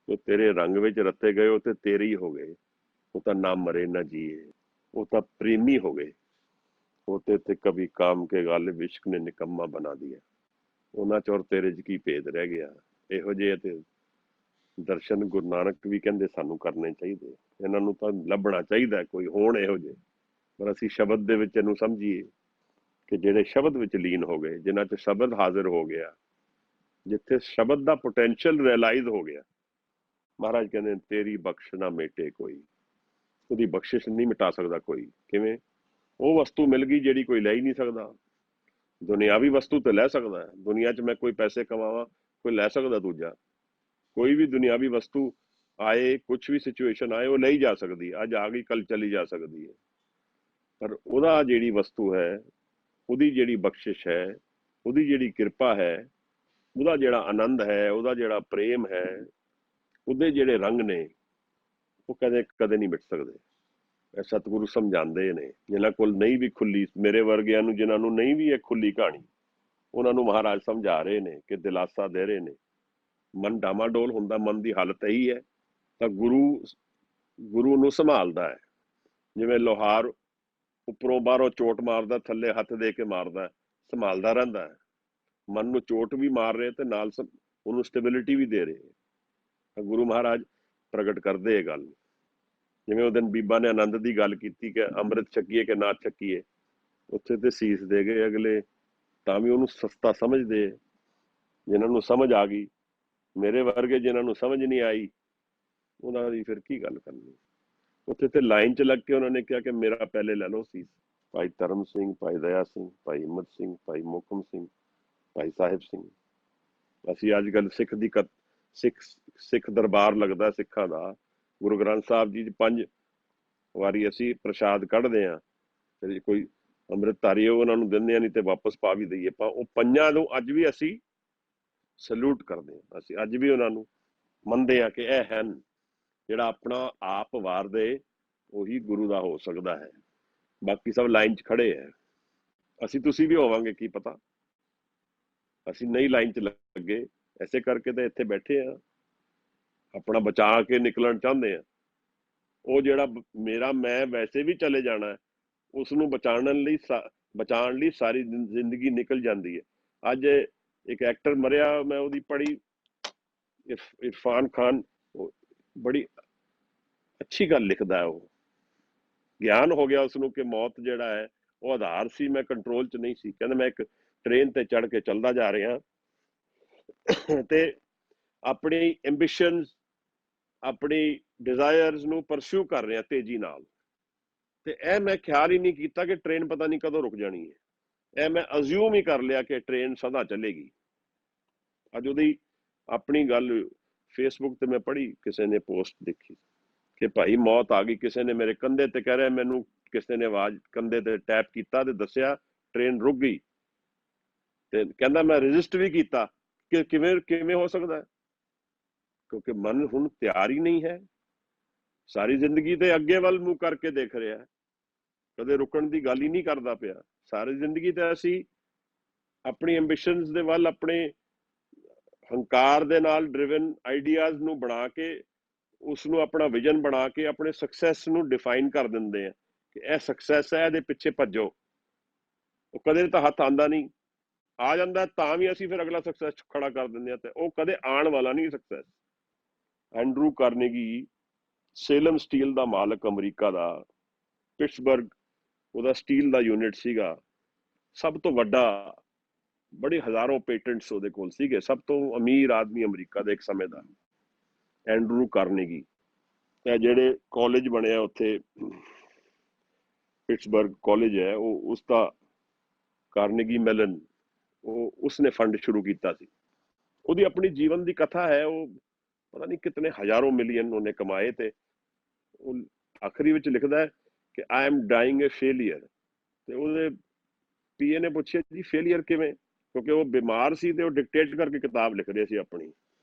ਜੋ ਤੇਰੇ ਰੰਗ ਵਿੱਚ ਰੱਤੇ ਗਏ ਉਹ ਤੇ ਤੇਰੇ ਹੀ ਹੋ ਗਏ। ਉਹ ਤਾਂ ਨਾ ਮਰੇ ਨਾ ਜੀਏ, ਉਹ ਤਾਂ ਪ੍ਰੇਮੀ ਹੋ ਗਏ। ਉਹ ਤੇ ਕभी काम के गालिब इश्क ने निकम्मा बना दिया। ਉਹਨਾਂ ਚ ਔਰ ਤੇਰੇ ਚ ਕੀ ਭੇਦ ਰਹਿ ਗਿਆ। ਇਹੋ ਜਿਹੇ ਤੇ ਦਰਸ਼ਨ ਗੁਰੂ ਨਾਨਕ ਵੀ ਕਹਿੰਦੇ ਸਾਨੂੰ ਕਰਨੇ ਚਾਹੀਦੇ। ਇਹਨਾਂ ਨੂੰ ਤਾਂ ਲੱਭਣਾ ਚਾਹੀਦਾ ਕੋਈ ਹੋਣ ਇਹੋ ਜਿਹੇ, ਪਰ ਅਸੀਂ ਸ਼ਬਦ ਦੇ ਵਿੱਚ ਇਹਨੂੰ ਸਮਝੀਏ ਕਿ ਜਿਹੜੇ ਸ਼ਬਦ ਵਿੱਚ ਲੀਨ ਹੋ ਗਏ, ਜਿਨ੍ਹਾਂ ਚ ਸ਼ਬਦ ਹਾਜ਼ਰ ਹੋ ਗਿਆ, ਜਿੱਥੇ ਸ਼ਬਦ ਦਾ ਪੋਟੈਂਸ਼ੀਅਲ ਰਿਅਲਾਈਜ਼ ਹੋ ਗਿਆ। ਮਹਾਰਾਜ ਕਹਿੰਦੇ ਤੇਰੀ ਬਖਸ਼ ਨਾ ਮੇਟੇ ਕੋਈ, ਉਹਦੀ ਬਖਸ਼ਿਸ਼ ਨਹੀਂ ਮਿਟਾ ਸਕਦਾ ਕੋਈ। ਕਿਵੇਂ? ਉਹ ਵਸਤੂ ਮਿਲ ਗਈ ਜਿਹੜੀ ਕੋਈ ਲੈ ਹੀ ਨਹੀਂ ਸਕਦਾ। ਦੁਨਿਆਵੀ ਵਸਤੂ ਤੇ ਲੈ ਸਕਦਾ ਹੈ, ਦੁਨੀਆ 'ਚ ਮੈਂ ਕੋਈ ਪੈਸੇ ਕਮਾਵਾਂ, ਕੋਈ ਲੈ ਸਕਦਾ ਦੂਜਾ। ਕੋਈ ਵੀ ਦੁਨਿਆਵੀ ਵਸਤੂ ਆਏ, ਕੁਛ ਵੀ ਸਿਚੁਏਸ਼ਨ ਆਏ, ਉਹ ਲਈ ਜਾ ਸਕਦੀ ਹੈ। ਅੱਜ ਆ ਗਈ, ਕੱਲ ਚਲੀ ਜਾ ਸਕਦੀ ਹੈ। ਪਰ ਉਹਦਾ ਜਿਹੜੀ ਵਸਤੂ ਹੈ, ਉਹਦੀ ਜਿਹੜੀ ਬਖਸ਼ਿਸ਼ ਹੈ, ਉਹਦੀ ਜਿਹੜੀ ਕਿਰਪਾ ਹੈ, ਉਹਦਾ ਜਿਹੜਾ ਆਨੰਦ ਹੈ, ਉਹਦਾ ਜਿਹੜਾ ਪ੍ਰੇਮ ਹੈ, ਉਹਦੇ ਜਿਹੜੇ ਰੰਗ ਨੇ, ਉਹ ਕਦੇ ਨਹੀਂ ਮਿਟ ਸਕਦੇ। ਸਤਿਗੁਰੂ ਸਮਝਾਉਂਦੇ ਨੇ। ਜਿਨ੍ਹਾਂ ਕੋਲ ਨਹੀਂ ਵੀ ਖੁੱਲੀ, ਮੇਰੇ ਵਰਗਿਆਂ ਨੂੰ ਜਿਨ੍ਹਾਂ ਨੂੰ ਨਹੀਂ ਵੀ ਇਹ ਖੁੱਲੀ ਕਹਾਣੀ, ਉਹਨਾਂ ਨੂੰ ਮਹਾਰਾਜ ਸਮਝਾ ਰਹੇ ਨੇ ਕਿ ਦਿਲਾਸਾ ਦੇ ਰਹੇ ਨੇ। ਮਨ ਡਾਮਾਡੋਲ ਹੁੰਦਾ, ਮਨ ਦੀ ਹਾਲਤ ਇਹੀ ਹੈ, ਤਾਂ ਗੁਰੂ ਨੂੰ ਸੰਭਾਲਦਾ ਹੈ। ਜਿਵੇਂ ਲੋਹਾਰ ਉੱਪਰੋਂ ਬਾਹਰੋਂ ਚੋਟ ਮਾਰਦਾ, ਥੱਲੇ ਹੱਥ ਦੇ ਕੇ ਮਾਰਦਾ, ਸੰਭਾਲਦਾ ਰਹਿੰਦਾ ਹੈ। ਮਨ ਨੂੰ ਚੋਟ ਵੀ ਮਾਰ ਰਹੇ ਤੇ ਨਾਲ ਉਹਨੂੰ ਸਟੇਬਿਲਿਟੀ ਵੀ ਦੇ ਰਹੇ। ਗੁਰੂ ਮਹਾਰਾਜ ਪ੍ਰਗਟ ਕਰਦੇ ਇਹ ਗੱਲ। ਜਿਵੇਂ ਉਹ ਦਿਨ ਬੀਬਾ ਨੇ ਆਨੰਦ ਦੀ ਗੱਲ ਕੀਤੀ ਕਿ ਅੰਮ੍ਰਿਤ ਛਕੀਏ ਕਿ ਨਾ ਛਕੀਏ, ਉੱਥੇ ਤੇ ਸੀਸ ਦੇ ਗਏ ਅਗਲੇ, ਤਾਂ ਵੀ ਉਹਨੂੰ ਸਸਤਾ ਸਮਝਦੇ। ਜਿਨ੍ਹਾਂ ਨੂੰ ਸਮਝ ਆ ਗਈ, ਮੇਰੇ ਵਰਗੇ ਜਿਨ੍ਹਾਂ ਨੂੰ ਸਮਝ ਨਹੀਂ ਆਈ, ਉਹਨਾਂ ਦੀ ਫਿਰ ਕੀ ਗੱਲ ਕਰਨੀ। ਉੱਥੇ ਤੇ ਲਾਈਨ 'ਚ ਲੱਗ ਕੇ ਉਹਨਾਂ ਨੇ ਕਿਹਾ ਕਿ ਮੇਰਾ ਪਹਿਲੇ ਲੈ ਲਓ ਸੀਸ। ਭਾਈ ਧਰਮ ਸਿੰਘ, ਭਾਈ ਦਇਆ ਸਿੰਘ, ਭਾਈ ਹਿੰਮਤ ਸਿੰਘ, ਭਾਈ ਮੋਹਕਮ ਸਿੰਘ, ਭਾਈ ਸਾਹਿਬ ਸਿੰਘ। ਅਸੀਂ ਅੱਜ ਕੱਲ੍ਹ ਸਿੱਖ ਸਿੱਖ ਦਰਬਾਰ ਲੱਗਦਾ ਸਿੱਖਾਂ ਦਾ, ਗੁਰੂ ਗ੍ਰੰਥ ਸਾਹਿਬ ਜੀ 5 ਵਾਰੀ ਅਸੀਂ ਪ੍ਰਸ਼ਾਦ ਕੱਢਦੇ ਹਾਂ, ਤੇ ਕੋਈ ਅੰਮ੍ਰਿਤਧਾਰੀ ਉਹਨਾਂ ਨੂੰ ਦਿੰਦੇ ਆ, ਨਹੀਂ ਤੇ ਵਾਪਸ ਪਾ ਵੀ ਦਈਏ। ਉਹ ਪੰਜਾਂ ਨੂੰ ਅੱਜ ਵੀ ਅਸੀਂ ਸਲੂਟ ਕਰਦੇ ਹਾਂ, ਅਸੀਂ ਅੱਜ ਵੀ ਉਹਨਾਂ ਨੂੰ ਮੰਨਦੇ ਹਾਂ ਕਿ ਇਹ ਹਨ। ਜਿਹੜਾ ਆਪਣਾ ਆਪ ਵਾਰਦੇ ਉਹੀ ਗੁਰੂ ਦਾ ਹੋ ਸਕਦਾ ਹੈ, ਬਾਕੀ ਸਭ ਲਾਈਨ 'ਚ ਖੜੇ ਹੈ। ਅਸੀਂ ਤੁਸੀਂ ਵੀ ਹੋਵਾਂਗੇ ਕੀ ਪਤਾ, ਅਸੀਂ ਨਹੀਂ ਲਾਈਨ 'ਚ ਲੱਗੇ, ਐਸੇ ਕਰਕੇ ਤਾਂ ਇੱਥੇ ਬੈਠੇ ਆ, ਆਪਣਾ ਬਚਾ ਕੇ ਨਿਕਲਣ ਚਾਹੁੰਦੇ ਆ। ਉਹ ਜਿਹੜਾ ਮੇਰਾ ਮੈਂ ਵੈਸੇ ਵੀ ਚਲੇ ਜਾਣਾ, ਉਸ ਨੂੰ ਬਚਾਉਣ ਲਈ ਸਾਰੀ ਜ਼ਿੰਦਗੀ ਨਿਕਲ ਜਾਂਦੀ ਹੈ। ਅੱਜ ਇੱਕ ਐਕਟਰ ਮਰਿਆ, ਮੈਂ ਉਹਦੀ ਪੜ੍ਹੀ, ਇਰਫਾਨ ਖਾਨ, ਬੜੀ ਅੱਛੀ ਗੱਲ ਲਿਖਦਾ ਹੈ। ਉਹ ਗਿਆਨ ਹੋ ਗਿਆ ਉਸਨੂੰ ਕਿ ਮੌਤ ਜਿਹੜਾ ਹੈ ਉਹ ਆਧਾਰ ਸੀ, ਮੈਂ ਕੰਟਰੋਲ 'ਚ ਨਹੀਂ ਸੀ। ਕਹਿੰਦਾ ਮੈਂ ਇੱਕ ਟ੍ਰੇਨ ਤੇ ਚੜ੍ਹ ਕੇ ਚੱਲਦਾ ਜਾ ਰਿਹਾ ਤੇ ਆਪਣੀ ਐਂਬੀਸ਼ਨਸ, ਆਪਣੀ ਡਿਜ਼ਾਇਰਸ ਨੂੰ ਪਰਸਿਊ ਕਰ ਰਿਹਾ ਤੇਜ਼ੀ ਨਾਲ, ਤੇ ਇਹ ਮੈਂ ਖਿਆਲ ਹੀ ਨਹੀਂ ਕੀਤਾ ਕਿ ਟ੍ਰੇਨ ਪਤਾ ਨਹੀਂ ਕਦੋਂ ਰੁਕ ਜਾਣੀ ਹੈ। ਇਹ ਮੈਂ ਅਜ਼ਿਊਮ ਹੀ ਕਰ ਲਿਆ ਕਿ ਟ੍ਰੇਨ ਸਦਾ ਚੱਲੇਗੀ। ਅੱਜ ਉਹਦੀ ਆਪਣੀ ਗੱਲ ਫੇਸਬੁੱਕ ਤੇ ਮੈਂ ਪੜ੍ਹੀ, ਕਿਸੇ ਨੇ ਪੋਸਟ ਦੇਖੀ ਕਿ ਭਾਈ ਮੌਤ ਆ ਗਈ, ਕਿਸੇ ਨੇ ਮੇਰੇ ਕੰਧੇ ਤੇ ਕਹਿ ਰਿਹਾ, ਮੈਨੂੰ ਕਿਸੇ ਨੇ ਆਵਾਜ਼ ਕੰਧੇ ਤੇ ਟੈਪ ਕੀਤਾ ਤੇ ਦੱਸਿਆ ਟ੍ਰੇਨ ਰੁਕ ਗਈ, ਤੇ ਕਹਿੰਦਾ ਮੈਂ ਰਜਿਸਟ ਵੀ ਕੀਤਾ ਕਿ ਕਿਵੇਂ ਹੋ ਸਕਦਾ, ਕਿਉਂਕਿ ਮਨ ਹੁਣ ਤਿਆਰ ਹੀ ਨਹੀਂ ਹੈ। ਸਾਰੀ ਜ਼ਿੰਦਗੀ ਤੇ ਅੱਗੇ ਵੱਲ ਮੂੰਹ ਕਰਕੇ ਦੇਖ ਰਿਹਾ, ਕਦੇ ਰੁਕਣ ਦੀ ਗੱਲ ਹੀ ਨਹੀਂ ਕਰਦਾ ਪਿਆ। ਸਾਰੀ ਜ਼ਿੰਦਗੀ ਤੇ ਅਸੀਂ ਆਪਣੀ ਐਂਬੀਸ਼ਨਸ ਦੇ ਵੱਲ, ਆਪਣੇ ਹੰਕਾਰ ਦੇ ਨਾਲ ਡਰਿਵਨ ਆਈਡੀਆਜ਼ ਨੂੰ ਬਣਾ ਕੇ, ਉਸ ਨੂੰ ਆਪਣਾ ਵਿਜ਼ਨ ਬਣਾ ਕੇ ਆਪਣੇ ਸਕਸੈਸ ਨੂੰ ਡਿਫਾਈਨ ਕਰ ਦਿੰਦੇ ਆ ਕਿ ਇਹ ਸਕਸੈਸ ਹੈ, ਇਹਦੇ ਪਿੱਛੇ ਭੱਜੋ। ਉਹ ਕਦੇ ਤਾਂ ਹੱਥ ਆਂਦਾ ਨਹੀਂ, ਆ ਜਾਂਦਾ ਤਾਂ ਵੀ ਅਸੀਂ ਫਿਰ ਅਗਲਾ ਸਕਸੈਸ ਖੜਾ ਕਰ ਦਿੰਦੇ ਆ, ਤੇ ਉਹ ਕਦੇ ਆਉਣ ਵਾਲਾ ਨਹੀਂ ਸਕਸੈਸ। ਐਂਡਰੂ ਕਾਰਨੇਗੀ, ਸੇਲਮ ਸਟੀਲ ਦਾ ਮਾਲਕ ਅਮਰੀਕਾ ਦਾ, ਪਿਟਸਬਰਗ ਉਹਦਾ ਸਟੀਲ ਦਾ ਯੂਨਿਟ ਸੀਗਾ, ਸਭ ਤੋਂ ਵੱਡਾ, ਬੜੇ ਹਜ਼ਾਰਾਂ ਪੇਟੈਂਟਸ ਉਹਦੇ ਕੋਲ ਸੀਗੇ, ਸਭ ਤੋਂ ਅਮੀਰ ਆਦਮੀ ਅਮਰੀਕਾ ਦਾ ਇੱਕ ਸਮੇਂ ਦਾ, ਐਂਡਰੂ ਕਾਰਨੇਗੀ। ਇਹ ਜਿਹੜੇ ਕਾਲਜ ਬਣਿਆ ਉੱਥੇ, ਪਿਟਸਬਰਗ ਕਾਲਜ ਹੈ, ਉਹ ਉਸਦਾ ਕਾਰਨੇਗੀ ਮੈਲਨ, ਉਹ ਉਸਨੇ ਫੰਡ ਸ਼ੁਰੂ ਕੀਤਾ ਸੀ। ਉਹਦੀ ਆਪਣੀ ਜੀਵਨ ਦੀ ਕਥਾ ਹੈ, ਉਹ ਪਤਾ ਨਹੀਂ ਕਿਤਨੇ ਹਜ਼ਾਰਾਂ ਮਿਲੀਅਨ ਉਹਨੇ ਕਮਾਏ, ਤੇ ਉਹ ਆਖਰੀ ਵਿੱਚ ਲਿਖਦਾ ਹੈ ਕਿ I am dying A failure. ਤੇ ਉਹਦੇ ਪੀਏ ਨੇ ਪੁੱਛਿਆ ਜੀ ਫੇਲੀਅਰ ਕਿਵੇਂ, ਕਿਉਂਕਿ ਉਹ ਬਿਮਾਰ ਸੀ ਤੇ ਉਹ ਡਿਕਟੇਟ ਕਰਕੇ ਕਿਤਾਬ ਲਿਖ ਰਿਹਾ ਸੀ ਆਪਣੀ।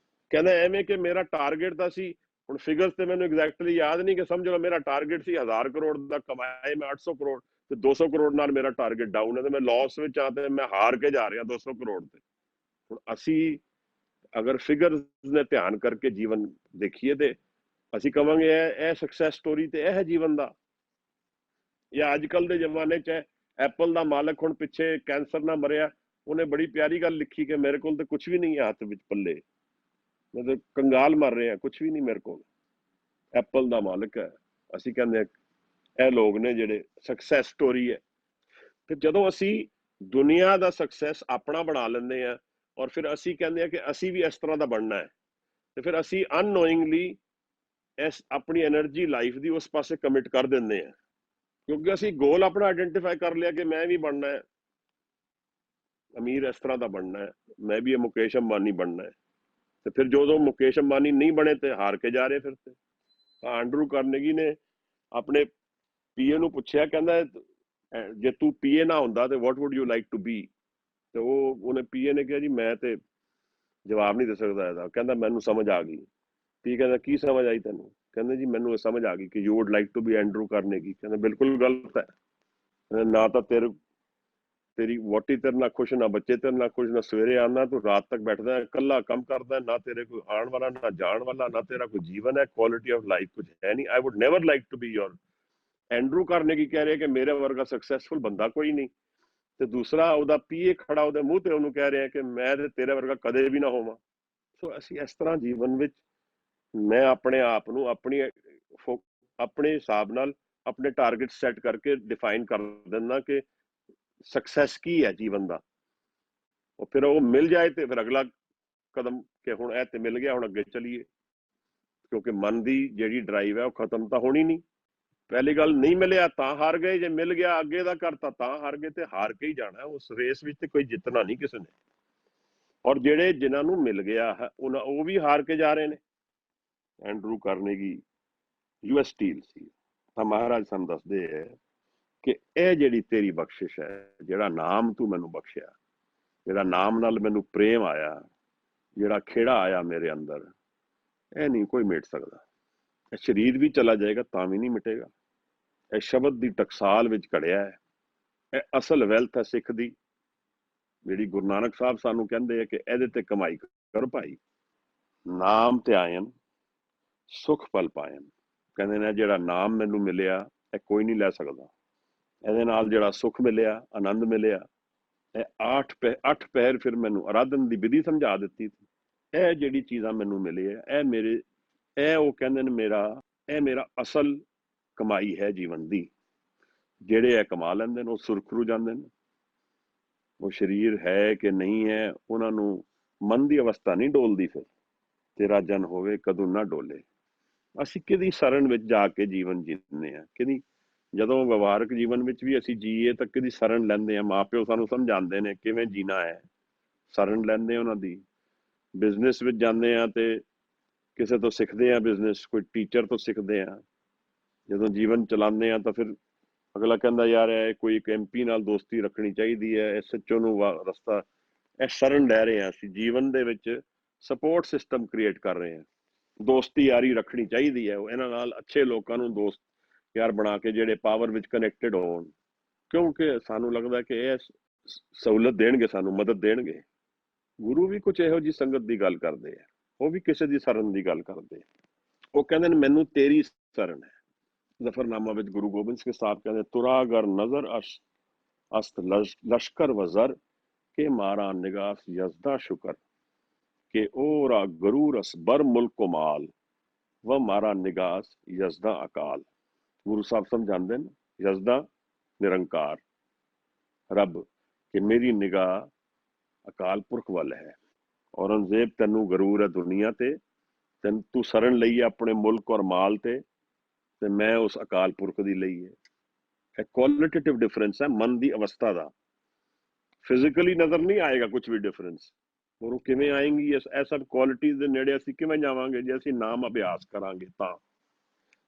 ਕਹਿੰਦਾ ਐਵੇਂ ਕਿ ਮੇਰਾ ਟਾਰਗੇਟ ਤਾਂ ਸੀ, ਹੁਣ ਫਿਗਰਸ ਤੇ ਮੈਨੂੰ ਐਗਜ਼ੈਕਟਲੀ ਯਾਦ ਨਹੀਂ, ਕਿ ਸਮਝ ਲਓ ਮੇਰਾ ਟਾਰਗੇਟ ਸੀ 1000 ਕਰੋੜ ਦਾ, ਕਮਾਏ ਮੈਂ 800 ਕਰੋੜ, ਤੇ 200 ਕਰੋੜ ਨਾਲ ਮੇਰਾ ਟਾਰਗੇਟ ਡਾਊਨ ਹੈ, ਤੇ ਮੈਂ ਲਾਸ ਵਿੱਚ ਆ, ਤੇ ਮੈਂ ਹਾਰ ਕੇ ਜਾ ਰਿਹਾ 200 ਕਰੋੜ ਤੇ। ਹੁਣ ਅਸੀਂ ਅਗਰ ਫਿਗਰਸ ਨੇ ਧਿਆਨ ਕਰਕੇ ਜੀਵਨ ਦੇਖੀਏ ਤੇ ਅਸੀਂ ਕਵਾਂਗੇ ਇਹ ਸਕਸੈਸ ਸਟੋਰੀ ਤੇ ਇਹ ਹੈ ਜੀਵਨ ਦਾ। ਜਾਂ ਅੱਜ ਕੱਲ ਦੇ ਜ਼ਮਾਨੇ 'ਚ ਐਪਲ ਦਾ ਮਾਲਕ ਹੁਣ ਪਿੱਛੇ ਕੈਂਸਰ ਨਾਲ ਮਰਿਆ, ਉਹਨੇ ਬੜੀ ਪਿਆਰੀ ਗੱਲ ਲਿਖੀ ਕਿ ਮੇਰੇ ਕੋਲ ਤਾਂ ਕੁਝ ਵੀ ਨਹੀਂ ਹੈ ਹੱਥ ਵਿੱਚ ਪੱਲੇ, ਮੈਂ ਤਾਂ ਕੰਗਾਲ ਮਰ ਰਿਹਾ, ਕੁਝ ਵੀ ਨਹੀਂ ਮੇਰੇ ਕੋਲ। ਐਪਲ ਦਾ ਮਾਲਕ ਹੈ। ਅਸੀਂ ਕਹਿੰਦੇ ਇਹ ਲੋਕ ਨੇ ਜਿਹੜੇ ਸਕਸੈਸ ਸਟੋਰੀ ਹੈ। ਤੇ ਜਦੋਂ ਅਸੀਂ ਦੁਨੀਆ ਦਾ ਸਕਸੈਸ ਆਪਣਾ ਬਣਾ ਲੈਂਦੇ ਆ, ਔਰ ਫਿਰ ਅਸੀਂ ਕਹਿੰਦੇ ਆ ਕਿ ਅਸੀਂ ਵੀ ਇਸ ਤਰ੍ਹਾਂ ਦਾ ਬਣਨਾ ਹੈ, ਤੇ ਫਿਰ ਅਸੀਂ ਅਨਨੋਇੰਗਲੀ ਇਸ ਆਪਣੀ એનર્ਜੀ ਲਾਈਫ ਦੀ ਉਸ ਪਾਸੇ ਕਮਿਟ ਕਰ ਦਿੰਦੇ ਆ, ਕਿਉਂਕਿ ਅਸੀਂ ਗੋਲ ਆਪਣਾ ਆਇਡੈਂਟੀਫਾਈ ਕਰ ਲਿਆ ਕਿ ਮੈਂ ਵੀ ਬਣਨਾ ਹੈ ਅਮੀਰ, ਇਸ ਤਰ੍ਹਾਂ ਦਾ ਬਣਨਾ ਹੈ, ਮੈਂ ਵੀ ਮੁਕੇਸ਼ ਅੰਬਾਨੀ ਬਣਨਾ ਹੈ। ਤੇ ਫਿਰ ਜਦੋਂ ਮੁਕੇਸ਼ ਅੰਬਾਨੀ ਨਹੀਂ ਬਣੇ ਤੇ ਹਾਰ ਕੇ ਜਾ ਰਹੇ ਫਿਰ ਤੇ। ਐਂਡਰੂ ਕਾਰਨੇਗੀ ਨੇ ਆਪਣੇ ਪੀਏ ਨੂੰ ਪੁੱਛਿਆ, ਕਹਿੰਦਾ ਜੇ ਤੂੰ ਪੀਏ ਨਾ ਹੁੰਦਾ ਤੇ what would you like to be, ਤੇ ਉਹਨੇ ਪੀਏ ਨੇ ਕਿਹਾ ਜੀ ਮੈਂ ਤੇ ਜਵਾਬ ਨਹੀਂ ਦੇ ਸਕਦਾ ਇਹਦਾ। ਕਹਿੰਦਾ ਮੈਨੂੰ ਸਮਝ ਆ ਗਈ। ਪੀ ਕਹਿੰਦਾ ਕੀ ਸਮਝ ਆਈ ਤੈਨੂੰ? ਕਹਿੰਦੇ ਜੀ ਮੈਨੂੰ ਇਹ ਸਮਝ ਆ ਗਈ ਕਿ you would like to be Andrew Carnegie. ਕਹਿੰਦਾ ਬਿਲਕੁਲ ਗਲਤ ਹੈ, ਨਾ ਤਾਂ ਤੇਰੀ ਵੋਟੀ ਤੇਰੇ ਨਾਲ ਖੁਸ਼, ਨਾ ਬੱਚੇ ਤੇਰੇ ਨਾਲ ਖੁਸ਼, ਨਾ ਸਵੇਰੇ ਆਉਣਾ ਤੂੰ ਰਾਤ ਤੱਕ ਬੈਠਦਾ ਇਕੱਲਾ ਕੰਮ ਕਰਦਾ, ਨਾ ਤੇਰੇ ਕੋਈ ਆਉਣ ਵਾਲਾ ਨਾ ਜਾਣ ਵਾਲਾ, ਨਾ ਤੇਰਾ ਕੋਈ ਜੀਵਨ ਹੈ, ਕੁਆਲਿਟੀ ਆਫ ਲਾਈਫ ਕੁਝ ਹੈ ਨਹੀਂ। I would never like to be your. Andrew Carnegie ਕਹਿ ਰਿਹਾ ਕਿ ਮੇਰੇ ਵਰਗਾ ਸਕਸੈਸਫੁਲ ਬੰਦਾ ਕੋਈ ਨਹੀਂ, ਤੇ ਦੂਸਰਾ ਉਹਦਾ ਪੀਏ ਖੜਾ ਉਹਦੇ ਮੂੰਹ ਤੇ ਉਹਨੂੰ ਕਹਿ ਰਿਹਾ ਕਿ ਮੈਂ ਤੇ ਤੇਰੇ ਵਰਗਾ ਕਦੇ ਵੀ ਨਾ ਹੋਵਾਂ। ਸੋ ਅਸੀਂ ਇਸ ਤਰ੍ਹਾਂ ਜੀਵਨ ਵਿੱਚ, ਮੈਂ ਆਪਣੇ ਆਪ ਨੂੰ ਆਪਣੇ ਹਿਸਾਬ ਨਾਲ ਆਪਣੇ ਟਾਰਗੇਟ ਸੈੱਟ ਕਰਕੇ ਡਿਫਾਈਨ ਕਰ ਦਿੰਦਾ ਕਿ ਸਕਸੈਸ ਕੀ ਹੈ ਜੀਵਨ ਦਾ। ਉਹ ਫਿਰ ਉਹ ਮਿਲ ਜਾਏ ਤੇ ਫਿਰ ਅਗਲਾ ਕਦਮ ਕਿ ਹੁਣ ਇਹ ਤੇ ਮਿਲ ਗਿਆ, ਹੁਣ ਅੱਗੇ ਚਲੀਏ, ਕਿਉਂਕਿ ਮਨ ਦੀ ਜਿਹੜੀ ਡਰਾਈਵ ਹੈ ਉਹ ਖਤਮ ਤਾਂ ਹੋਣੀ ਨਹੀਂ। ਪਹਿਲੀ ਗੱਲ ਨਹੀਂ ਮਿਲਿਆ ਤਾਂ ਹਾਰ ਗਏ, ਜੇ ਮਿਲ ਗਿਆ ਅੱਗੇ ਦਾ ਕਰਤਾ ਤਾਂ ਹਾਰ ਗਏ, ਤੇ ਹਾਰ ਕੇ ਹੀ ਜਾਣਾ ਉਸ ਰੇਸ ਵਿੱਚ, ਤੇ ਕੋਈ ਜਿੱਤਣਾ ਨਹੀਂ ਕਿਸੇ ਨੇ। ਔਰ ਜਿਹੜੇ ਜਿਨ੍ਹਾਂ ਨੂੰ ਮਿਲ ਗਿਆ ਹੈ ਉਹ ਵੀ ਹਾਰ ਕੇ ਜਾ ਰਹੇ ਨੇ। ਐਂਡਰੂ ਕਾਰਨੇਗੀ US ਸਟੀਲ ਸੀ। ਤਾਂ ਮਹਾਰਾਜ ਸਾਨੂੰ ਦੱਸਦੇ ਹੈ ਕਿ ਇਹ ਜਿਹੜੀ ਤੇਰੀ ਬਖਸ਼ਿਸ਼ ਹੈ, ਜਿਹੜਾ ਨਾਮ ਤੂੰ ਮੈਨੂੰ ਬਖਸ਼ਿਆ, ਜਿਹੜਾ ਨਾਮ ਨਾਲ ਮੈਨੂੰ ਪ੍ਰੇਮ ਆਇਆ, ਜਿਹੜਾ ਖੇੜਾ ਆਇਆ ਮੇਰੇ ਅੰਦਰ, ਇਹ ਨਹੀਂ ਕੋਈ ਮਿਟ ਸਕਦਾ। ਇਹ ਸਰੀਰ ਵੀ ਚਲਾ ਜਾਏਗਾ ਤਾਂ ਵੀ ਨਹੀਂ ਮਿਟੇਗਾ। ਇਹ ਸ਼ਬਦ ਦੀ ਟਕਸਾਲ ਵਿੱਚ ਘੜਿਆ ਹੈ। ਇਹ ਅਸਲ ਵੈਲਥ ਹੈ ਸਿੱਖ ਦੀ, ਜਿਹੜੀ ਗੁਰੂ ਨਾਨਕ ਸਾਹਿਬ ਸਾਨੂੰ ਕਹਿੰਦੇ ਆ ਕਿ ਇਹਦੇ ਤੇ ਕਮਾਈ ਕਰ ਭਾਈ। ਨਾਮ ਧਿਆਇਨ ਸੁਖ ਪਲ ਪਾਇਨ। ਕਹਿੰਦੇ ਨੇ ਜਿਹੜਾ ਨਾਮ ਮੈਨੂੰ ਮਿਲਿਆ ਇਹ ਕੋਈ ਨਹੀਂ ਲੈ ਸਕਦਾ। ਇਹਦੇ ਨਾਲ ਜਿਹੜਾ ਸੁਖ ਮਿਲਿਆ, ਆਨੰਦ ਮਿਲਿਆ, ਇਹ 8 ਪਹਿਰ ਫਿਰ ਮੈਨੂੰ ਆਰਾਧਨ ਦੀ ਵਿਧੀ ਸਮਝਾ ਦਿੱਤੀ। ਇਹ ਜਿਹੜੀ ਚੀਜ਼ਾਂ ਮੈਨੂੰ ਮਿਲੀ ਹੈ, ਇਹ ਉਹ ਕਹਿੰਦੇ ਨੇ ਇਹ ਮੇਰਾ ਅਸਲ ਕਮਾਈ ਹੈ ਜੀਵਨ ਦੀ। ਜਿਹੜੇ ਇਹ ਕਮਾ ਲੈਂਦੇ ਨੇ ਉਹ ਸੁਰਖਰੂ ਜਾਂਦੇ ਨੇ। ਉਹ ਸਰੀਰ ਹੈ ਕਿ ਨਹੀਂ ਹੈ, ਉਹਨਾਂ ਨੂੰ ਮਨ ਦੀ ਅਵਸਥਾ ਨਹੀਂ ਡੋਲਦੀ। ਫਿਰ ਤੇਰਾ ਜਨ ਹੋਵੇ ਕਦੋਂ ਨਾ ਡੋਲੇ। ਅਸੀਂ ਕਿਹਦੀ ਸ਼ਰਨ ਵਿੱਚ ਜਾ ਕੇ ਜੀਵਨ ਜੀਂਦੇ ਹਾਂ? ਕਿਹਦੀ, ਜਦੋਂ ਵਿਵਹਾਰਕ ਜੀਵਨ ਵਿੱਚ ਵੀ ਅਸੀਂ ਜੀਏ ਤਾਂ ਕਿਹਦੀ ਸ਼ਰਨ ਲੈਂਦੇ ਹਾਂ? ਮਾਂ ਪਿਓ ਸਾਨੂੰ ਸਮਝਾਉਂਦੇ ਨੇ ਕਿਵੇਂ ਜੀਣਾ ਹੈ, ਸ਼ਰਨ ਲੈਂਦੇ ਉਹਨਾਂ ਦੀ। ਬਿਜ਼ਨਸ ਵਿੱਚ ਜਾਂਦੇ ਹਾਂ ਤੇ ਕਿਸੇ ਤੋਂ ਸਿੱਖਦੇ ਹਾਂ ਬਿਜ਼ਨਸ, ਕੋਈ ਟੀਚਰ ਤੋਂ ਸਿੱਖਦੇ ਹਾਂ। ਜਦੋਂ ਜੀਵਨ ਚਲਾਉਂਦੇ ਹਾਂ ਤਾਂ ਫਿਰ ਅਗਲਾ ਕਹਿੰਦਾ ਯਾਰ ਇਹ ਕੋਈ ਇੱਕ MP ਨਾਲ ਦੋਸਤੀ ਰੱਖਣੀ ਚਾਹੀਦੀ ਹੈ, SHO ਨੂੰ ਰਸਤਾ, ਇਹ ਸ਼ਰਨ ਲੈ ਰਹੇ ਹਾਂ ਅਸੀਂ। ਜੀਵਨ ਦੇ ਵਿੱਚ ਸਪੋਰਟ ਸਿਸਟਮ ਕ੍ਰੀਏਟ ਕਰ ਰਹੇ ਹਾਂ। ਦੋਸਤੀ ਯਾਰੀ ਰੱਖਣੀ ਚਾਹੀਦੀ ਹੈ, ਇਹਨਾਂ ਨਾਲ ਅੱਛੇ ਲੋਕਾਂ ਨੂੰ ਦੋਸਤ ਯਾਰ ਬਣਾ ਕੇ ਜਿਹੜੇ ਪਾਵਰ ਵਿੱਚ ਕਨੈਕਟਡ ਹੋਣ, ਕਿਉਂਕਿ ਸਾਨੂੰ ਲੱਗਦਾ ਕਿ ਇਹ ਸਹੂਲਤ ਦੇਣਗੇ, ਸਾਨੂੰ ਮਦਦ ਦੇਣਗੇ। ਗੁਰੂ ਵੀ ਕੁਝ ਇਹੋ ਜਿਹੀ ਸੰਗਤ ਦੀ ਗੱਲ ਕਰਦੇ ਆ, ਉਹ ਵੀ ਕਿਸੇ ਦੀ ਸ਼ਰਨ ਦੀ ਗੱਲ ਕਰਦੇ। ਉਹ ਕਹਿੰਦੇ ਨੇ ਮੈਨੂੰ ਤੇਰੀ ਸ਼ਰਨ ਹੈ। ਜ਼ਫਰਨਾਮਾ ਵਿੱਚ ਗੁਰੂ ਗੋਬਿੰਦ ਸਿੰਘ ਸਾਹਿਬ ਕਹਿੰਦੇ ਤੁਰਾਗਰ ਨਜ਼ਰ ਅਸਤ ਲਸ਼ਕਰ ਵਜ਼ਰ ਕੇ ਮਾਰਾ ਨਿਗਾਸ ਯਜ਼ਦਾ ਸ਼ੁਕਰ ਕਿ ਓਰਾ ਗਰੂ ਰਸ ਬਰ ਮੁਲਕ ਮਾਲ ਵ ਮਾਰਾ ਨਿਗਾਸ ਯਜ਼ਦਾ ਅਕਾਲ। ਗੁਰੂ ਸਾਹਿਬ ਸਮਝਾਉਂਦੇ ਨੇ ਯਜ਼ਦਾ ਨਿਰੰਕਾਰ ਰੱਬ, ਕਿ ਮੇਰੀ ਨਿਗਾਹ ਅਕਾਲ ਪੁਰਖ ਵੱਲ ਹੈ। ਔਰੰਗਜ਼ੇਬ ਤੈਨੂੰ ਗਰੂਰ ਹੈ ਦੁਨੀਆ ਤੇ, ਤੂੰ ਸ਼ਰਨ ਲਈ ਆਪਣੇ ਮੁਲਕ ਔਰ ਮਾਲ ਤੇ ਮੈਂ ਉਸ ਅਕਾਲ ਪੁਰਖ ਦੀ ਲਈ ਹੈ। ਇਹ ਕੁਆਲਿਟੇਟਿਵ ਡਿਫਰੈਂਸ ਹੈ ਮਨ ਦੀ ਅਵਸਥਾ ਦਾ। ਫਿਜ਼ੀਕਲੀ ਨਜ਼ਰ ਨਹੀਂ ਆਏਗਾ ਕੁਝ ਵੀ ਡਿਫਰੈਂਸ। ਉਹ ਕਿਵੇਂ ਆਏਗੀ? ਇਹ ਸਭ ਕੁਆਲਿਟੀਜ਼ ਦੇ ਨੇੜੇ ਅਸੀਂ ਕਿਵੇਂ ਜਾਵਾਂਗੇ? ਜੇ ਅਸੀਂ ਨਾਮ ਅਭਿਆਸ ਕਰਾਂਗੇ ਤਾਂ,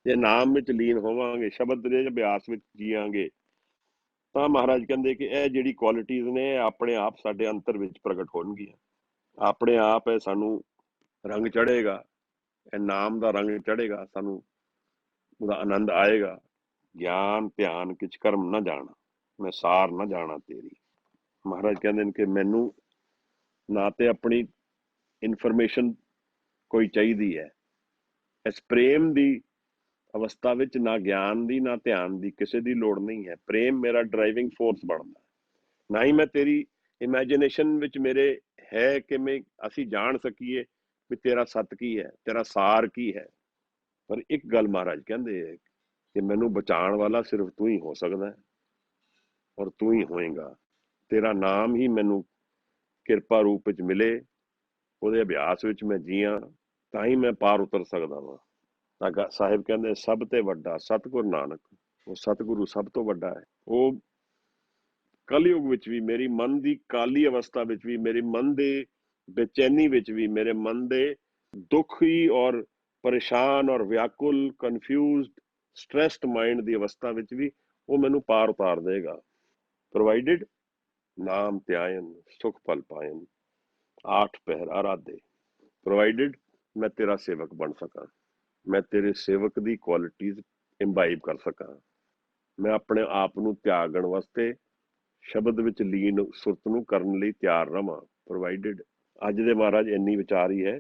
ਜੇ ਨਾਮ ਵਿੱਚ ਲੀਨ ਹੋਵਾਂਗੇ, ਸ਼ਬਦ ਦੇ ਅਭਿਆਸ ਵਿੱਚ ਜੀਵਾਂਗੇ, ਤਾਂ ਮਹਾਰਾਜ ਕਹਿੰਦੇ ਕਿ ਇਹ ਜਿਹੜੀ ਕੁਆਲਿਟੀਜ਼ ਨੇ ਆਪਣੇ ਆਪ ਸਾਡੇ ਅੰਤਰ ਵਿੱਚ ਪ੍ਰਗਟ ਹੋਣਗੀਆਂ। ਆਪਣੇ ਆਪ ਇਹ ਸਾਨੂੰ ਰੰਗ ਚੜ੍ਹੇਗਾ, ਇਹ ਨਾਮ ਦਾ ਰੰਗ ਚੜ੍ਹੇਗਾ, ਸਾਨੂੰ ਉਹਦਾ ਆਨੰਦ ਆਏਗਾ। ਗਿਆਨ ਧਿਆਨ ਕਿਛ ਕਰਮ ਨਾ ਜਾਣਾ, ਮੈਂ ਸਾਰ ਨਾ ਜਾਣਾ ਤੇਰੀ। ਮਹਾਰਾਜ ਕਹਿੰਦੇ ਨੇ ਕਿ ਮੈਨੂੰ ਨਾ ਤੇ ਆਪਣੀ ਇਨਫੋਰਮੇਸ਼ਨ ਕੋਈ ਚਾਹੀਦੀ ਹੈ, ਇਸ ਪ੍ਰੇਮ ਦੀ ਅਵਸਥਾ ਵਿੱਚ ਨਾ ਗਿਆਨ ਦੀ ਨਾ ਧਿਆਨ ਦੀ ਕਿਸੇ ਦੀ ਲੋੜ ਨਹੀਂ ਹੈ। ਪ੍ਰੇਮ ਮੇਰਾ ਡਰਾਈਵਿੰਗ ਫੋਰਸ ਬਣਦਾ। ਨਾ ਹੀ ਮੈਂ ਤੇਰੀ ਇਮੈਜੀਨੇਸ਼ਨ ਵਿੱਚ ਮੇਰੇ ਹੈ ਕਿ ਮੈਂ ਅਸੀਂ ਜਾਣ ਸਕੀਏ ਵੀ ਤੇਰਾ ਸੱਤ ਕੀ ਹੈ, ਤੇਰਾ ਸਾਰ ਕੀ ਹੈ। ਪਰ ਇੱਕ ਗੱਲ ਮਹਾਰਾਜ ਕਹਿੰਦੇ ਹੈ ਕਿ ਮੈਨੂੰ ਬਚਾਉਣ ਵਾਲਾ ਸਿਰਫ ਤੂੰ ਹੀ ਹੋ ਸਕਦਾ ਹੈ ਔਰ ਤੂੰ ਹੀ ਹੋਏਗਾ। ਤੇਰਾ ਨਾਮ ਹੀ ਮੈਨੂੰ ਕਿਰਪਾ ਰੂਪ ਵਿੱਚ ਮਿਲੇ, ਉਹਦੇ ਅਭਿਆਸ ਵਿੱਚ ਮੈਂ ਜੀਆਂ, ਤਾਂ ਹੀ ਮੈਂ ਪਾਰ ਉਤਰ ਸਕਦਾ ਵਾਂ। ਤਾਂ ਸਾਹਿਬ ਕਹਿੰਦੇ ਸਭ ਤੇ ਵੱਡਾ ਸਤਿਗੁਰ ਨਾਨਕ, ਉਹ ਸਤਿਗੁਰੂ ਸਭ ਤੋਂ ਵੱਡਾ ਹੈ। ਉਹ ਕਲਯੁਗ ਵਿੱਚ ਵੀ, ਮੇਰੀ ਮਨ ਦੀ ਕਾਲੀ ਅਵਸਥਾ ਵਿੱਚ ਵੀ, ਮੇਰੇ ਮਨ ਦੇ ਬੇਚੈਨੀ ਵਿੱਚ ਵੀ, ਮੇਰੇ ਮਨ ਦੇ ਦੁਖੀ ਔਰ ਪਰੇਸ਼ਾਨ ਔਰ ਵਿਆਕੁਲ ਕਨਫਿਊਜ਼ਡ ਸਟ੍ਰੈਸਡ ਮਾਈਂਡ ਦੀ ਅਵਸਥਾ ਵਿੱਚ ਵੀ ਉਹ ਮੈਨੂੰ ਪਾਰ ਉਤਾਰ ਦੇਗਾ। ਪ੍ਰੋਵਾਈਡਡ ਨਾਮ ਧਿਆਇਨ ਸੁਖ ਫਲ ਪਾਇਨ 8 ਪਹਿਰ ਆਰਾਧੇ। ਪ੍ਰੋਵਾਈਡਡ ਮੈਂ ਤੇਰਾ ਸੇਵਕ ਬਣ ਸਕਾਂ, ਮੈਂ ਤੇਰੇ ਸੇਵਕ ਦੀ ਕੁਆਲਿਟੀਜ਼ ਇੰਬਾਈਬ ਕਰ ਸਕਾਂ, ਮੈਂ ਆਪਣੇ ਆਪ ਨੂੰ ਤਿਆਗਣ ਵਾਸਤੇ ਸ਼ਬਦ ਵਿੱਚ ਲੀਨ ਸੁਰਤ ਨੂੰ ਕਰਨ ਲਈ ਤਿਆਰ ਰਵਾਂ। ਪ੍ਰੋਵਾਈਡਡ ਅੱਜ ਦੇ ਮਹਾਰਾਜ ਇੰਨੀ ਵਿਚਾਰ ਹੀ ਹੈ